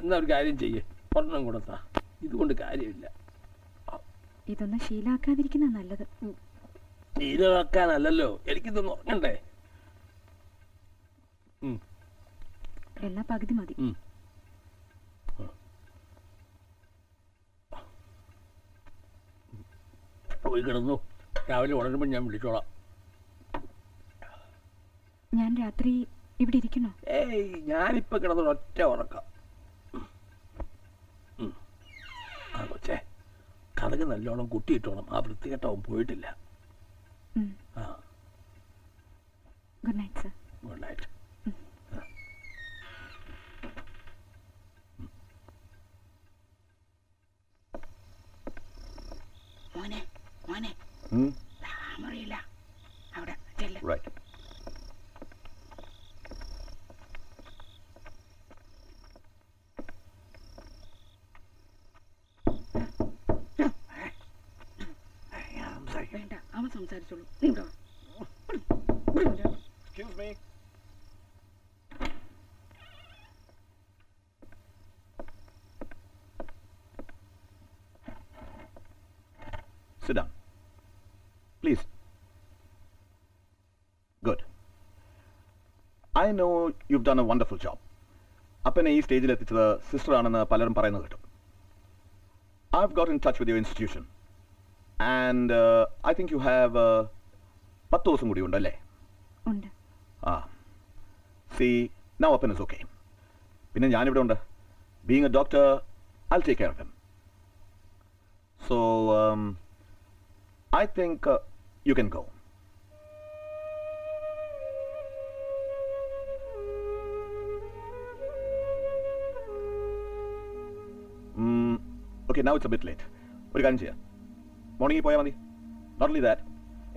എന്നാ ഒരു കാര്യം ചെയ്യേ, ഒരെണ്ണം കൊടുത്താ. ഇതുകൊണ്ട് കാര്യമില്ല. ഇതൊന്നും ശീലാക്കാതിരിക്കുന്ന നല്ലത്. ശീലമാക്കാനല്ലല്ലോ, എനിക്കിതൊന്നും ഉറങ്ങണ്ടേ. എന്നാ പകുതി മതി. പോയി കിടന്നു, രാവിലെ ഉണരുമ്പോൾ ഞാൻ വിളിച്ചോളാം. ഞാൻ രാത്രി ഇവിടെ ഇരിക്കണോ? ഏയ്, ഞാനിപ്പോ കിടന്നൊരു ഒറ്റ ഉറക്കാം. ആ കൊച്ചേ, കഥക് നല്ലോണം കുട്ടിയിട്ടോണം. ആ വൃത്തികെട്ടവൻ പോയിട്ടില്ല. Good night sir. Good night. മോനെ മോനെ, താമരയില്ല അവിടെ ചെല്ല്. Right. വേണ്ട, അവൻ സംസാരിച്ചോളൂ. Excuse me. Sit down. Please. Good. I know you've done a wonderful job. അപ്പനെ ഈ സ്റ്റേജിൽ എത്തിച്ചത് സിസ്റ്റർ ആണെന്ന് പലരും പറയുന്നത് കേട്ടു. I've got in touch with your institution. And I think you have 10 ദിവസം കൂടി ഉണ്ടല്ലേ? ഉണ്ട്. See, now Appan is okay. പിന്നെ ഞാനിവിടെ ഉണ്ട്. Being a doctor, I'll take care of him. So, I think you can go. Okay, now it's a bit late. ഒരു കാര്യം ചെയ്യാം, മോർണിംഗിൽ പോയാൽ മതി. നോട്ട് ഓൺലി ദാറ്റ്,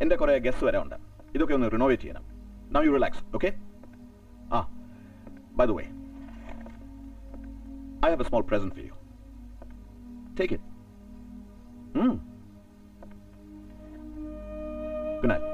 എൻ്റെ കുറേ ഗസ്റ്റ് വരാനുണ്ട്. ഇതൊക്കെ ഒന്ന് റിനോവേറ്റ് ചെയ്യണം. Now you relax, okay? By the way, I have a small present for you. Take it. Good night.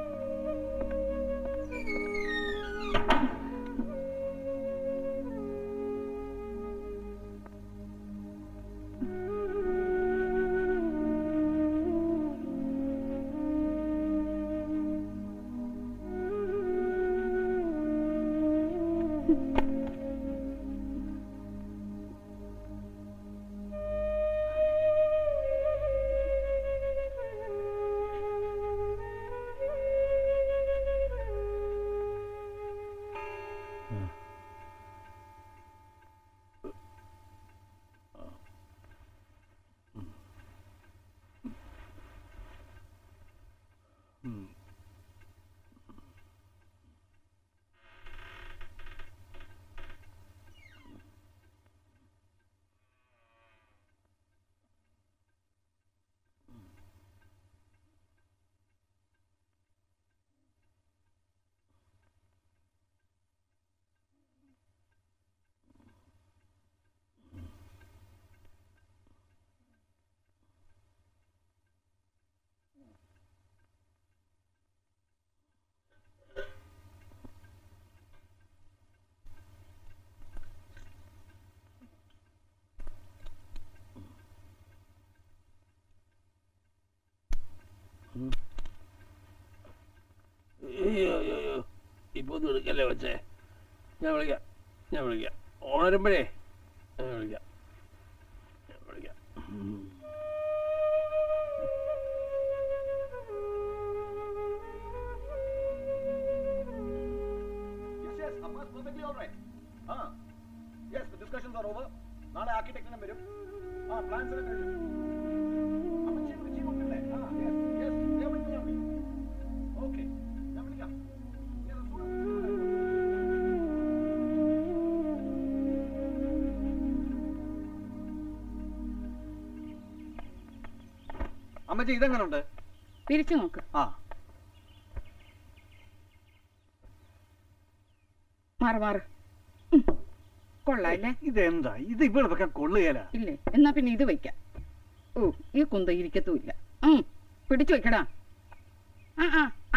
ഇപ്പൊ ഒന്നും എടുക്കല്ലേ വെച്ചേ. ഞാൻ വിളിക്കാം ഓണരുമ്പോഴേ ഞാൻ വിളിക്കാം. നാളെ ആർക്കിടെക്റ്റിനും വരും. പ്ലാൻസ് എല്ലാം കഴിഞ്ഞു. ഓക്കെ, ഞാൻ വിളിക്കാം. അമ്മച്ചി ഇതെങ്ങനുണ്ട്? പിരിച്ചു നോക്ക്. മാറ് കൊള്ളാല്ലേ? ഇതെന്താ ഇത്? ഇവിടെ വെക്കാൻ കൊള്ളുകയല്ല. ഇല്ലേ, എന്നാ പിന്നെ ഇത് വെക്കാം. ഓ, ഈ കുന്ത ഇരിക്കത്തുമില്ല. പിടിച്ചു വെക്കടാ.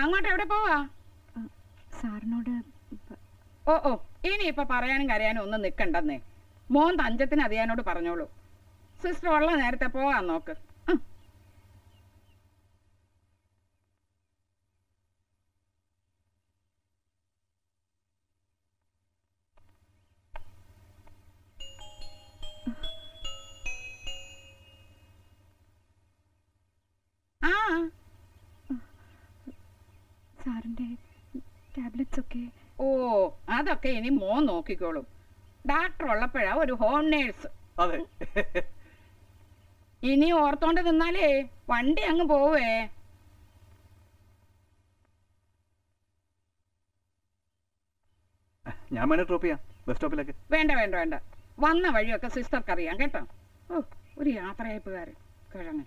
അങ്ങോട്ട് എവിടെ പോവാ? സാറിനോട്. ഓ ഇനി ഇപ്പൊ പറയാനും കരയാനും ഒന്നും നിക്കണ്ടെന്നേ. മോൻ തഞ്ചത്തിന് അതിയാനോട് പറഞ്ഞോളൂ. സിസ്റ്റർ ഉള്ള നേരത്തെ പോവാൻ നോക്ക്. സാറിന്റെ ടാബ്ലറ്റ്സ് ഒക്കെ. ഓ, അതൊക്കെ ഇനി മോൻ നോക്കിക്കോളും. ഡോക്ടർ ഉള്ളപ്പോഴാ ഒരു ഹോം നേഴ്സ്. അതെ. ഇനി ഓർത്തോണ്ട് നിന്നാലേ വണ്ടി അങ്ങ് പോവേ. ഞാൻ വേണേ ഡ്രോപ്പ് ചെയ്യാം ബസ് സ്റ്റോപ്പിലേക്ക്. വേണ്ട വന്ന വഴിയൊക്കെ സിസ്റ്റർക്ക് അറിയാം കേട്ടോ. ഓ, ഒരു യാത്രയയപ്പുകാരൻ കിഴങ്ങ്.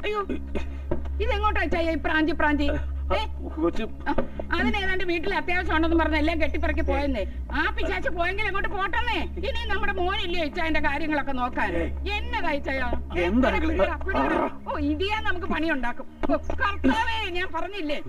അയ്യോ, ഇതെങ്ങോട്ടാ ചായ പ്രാഞ്ചി? അതിനേതാണ്ട് വീട്ടിൽ അത്യാവശ്യം ഉണ്ടെന്ന് പറഞ്ഞ എല്ലാം കെട്ടിപ്പറക്കി പോയെന്നേ. ആ പിശാച്ച് പോയെങ്കിൽ എങ്ങോട്ട് പോട്ടെന്നേ. ഇനി നമ്മുടെ മോനില്ലേ ഇച്ചായന്റെ കാര്യങ്ങളൊക്കെ നോക്കാൻ. എന്നതായി ചായ? ഓ, ഇതിയാ നമുക്ക് പണിയുണ്ടാക്കും. കർത്താവേ, ഞാൻ പറഞ്ഞില്ലേ.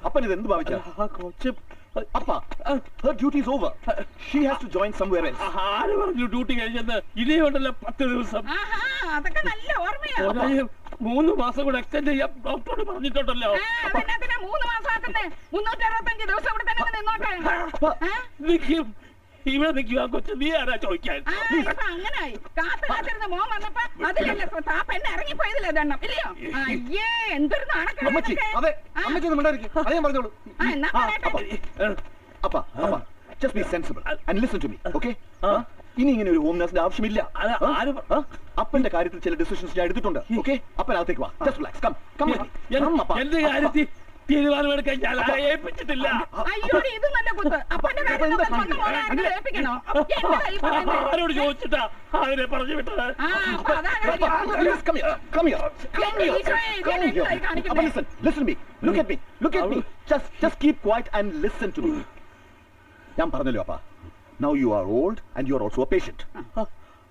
അപ്പൻ ഇത് എന്ത് ഭാവിച്ച? അപ്പ, her duty is over. She has to join somewhere else. ആര് പറഞ്ഞു ഡ്യൂട്ടി കഴിഞ്ഞെന്ന്? ഇനിയുണ്ടല്ലോ 10 ദിവസം. അതൊക്കെ നല്ല ഓർമ്മയാ. 3 മാസം കൂടെ എക്സ്റ്റെൻഡ് ചെയ്യാൻ ഡോക്ടറോട് പറഞ്ഞിട്ടുണ്ടല്ലോ. 3 മാസം ആക്കണ്ടേ? 365 ദിവസം ഇവിടെ തന്നെ നിന്നോട്ടെ. ഇവിടെ നിൽക്കുക കൊച്ചു, നീ ആരാ ചോദിക്കാൻ? അങ്ങനായി കാത്തിരുന്ന മോൻ വന്നപ്പോ അതിലല്ലേ പെണ്ണ് ഇറങ്ങിപ്പോയതില്ലേ ദണ്ണം ഇല്ലയോ? അയ്യേ, എന്തൊരു അമ്മച്ചി, അതെ അമ്മച്ചി ഒന്നും മിണ്ടാതിരിക്ക്. അത് ഞാൻ പറഞ്ഞോളൂ. അപ്പ, just be sensible and listen to me, okay? ഇനി ഇങ്ങനെ ഒരു ഹോം നഴ്സിന്റെ ആവശ്യമില്ല. അപ്പന്റെ കാര്യത്തിൽ ചില ഡിസിഷൻസ് ഞാൻ എടുത്തിട്ടുണ്ട്. ഓക്കെ, അപ്പനകത്തേക്ക് വാ. Just relax. Come come. എന്റെ കാര്യത്തിൽ തീരുമാനമെടുക്കാൻ ഞാൻ ആരെ ഏൽപ്പിച്ചിട്ടില്ല. ആരോട് ചോദിച്ചിട്ടാ അവരെ പറഞ്ഞു വിട്ടത്? ഞാൻ പറഞ്ഞല്ലോ അപ്പ, now you are old and you are also a patient.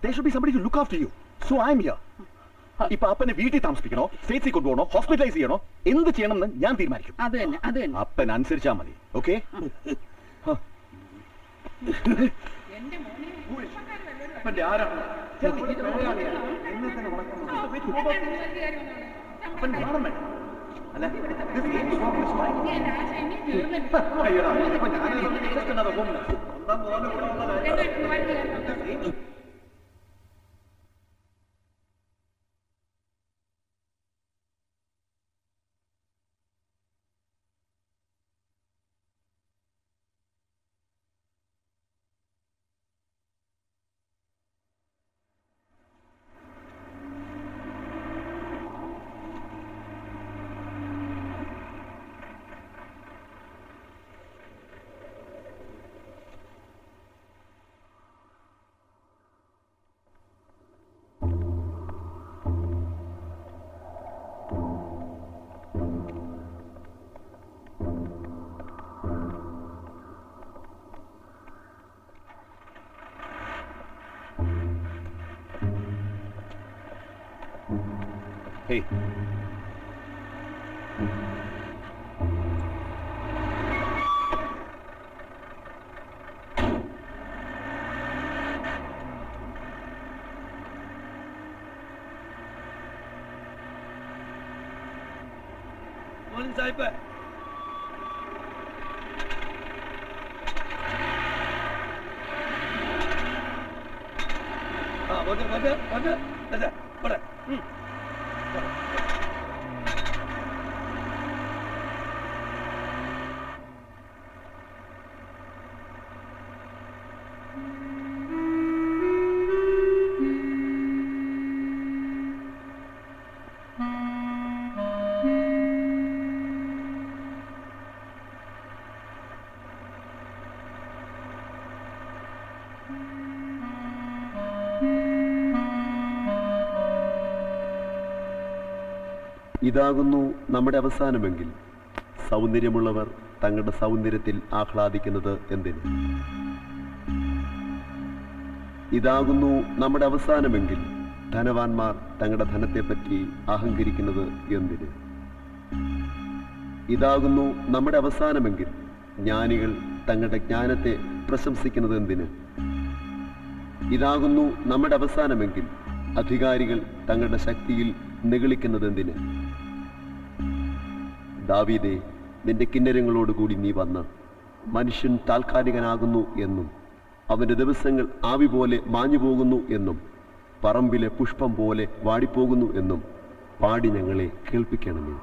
There should be somebody to look after you. So I am here. ഇപ്പൊ അപ്പനെ വീട്ടിൽ താമസിപ്പിക്കണോ, സ്റ്റേറ്റ്സിൽ കൊണ്ടുപോകണോ, ഹോസ്പിറ്റലൈസ് ചെയ്യണോ, എന്ത് ചെയ്യണമെന്ന് ഞാൻ തീരുമാനിക്കും. അപ്പൻ അനുസരിച്ചാ മതി. ഓക്കെ? Hey. Morning, Saipa. ഇതാകുന്നു നമ്മുടെ അവസാനമെങ്കിൽ സൗന്ദര്യമുള്ളവർ തങ്ങളുടെ സൗന്ദര്യത്തിൽ ആഹ്ലാദിക്കുന്നത് എന്തിന്? ഇതാകുന്നു നമ്മുടെ അവസാനമെങ്കിൽ ധനവാന്മാർ തങ്ങളുടെ ധനത്തെപ്പറ്റി അഹങ്കരിക്കുന്നത് എന്തിന്? ഇതാകുന്നു നമ്മുടെ അവസാനമെങ്കിൽ ജ്ഞാനികൾ തങ്ങളുടെ ജ്ഞാനത്തെ പ്രശംസിക്കുന്നത് എന്തിന്? ഇതാകുന്നു നമ്മുടെ അവസാനമെങ്കിൽ അധികാരികൾ തങ്ങളുടെ ശക്തിയിൽ നിഗളിക്കുന്നത് എന്തിന്? ദാവീദേ, നിന്റെ കിന്നരങ്ങളോടുകൂടി നീ വന്ന് മനുഷ്യൻ താൽക്കാലികനാകുന്നു എന്നും അവന്റെ ദിവസങ്ങൾ ആവി പോലെ മാഞ്ഞു പോകുന്നു എന്നും പറമ്പിലെ പുഷ്പം പോലെ വാടിപ്പോകുന്നു എന്നും പാടി ഞങ്ങളെ കേൾപ്പിക്കണമേ.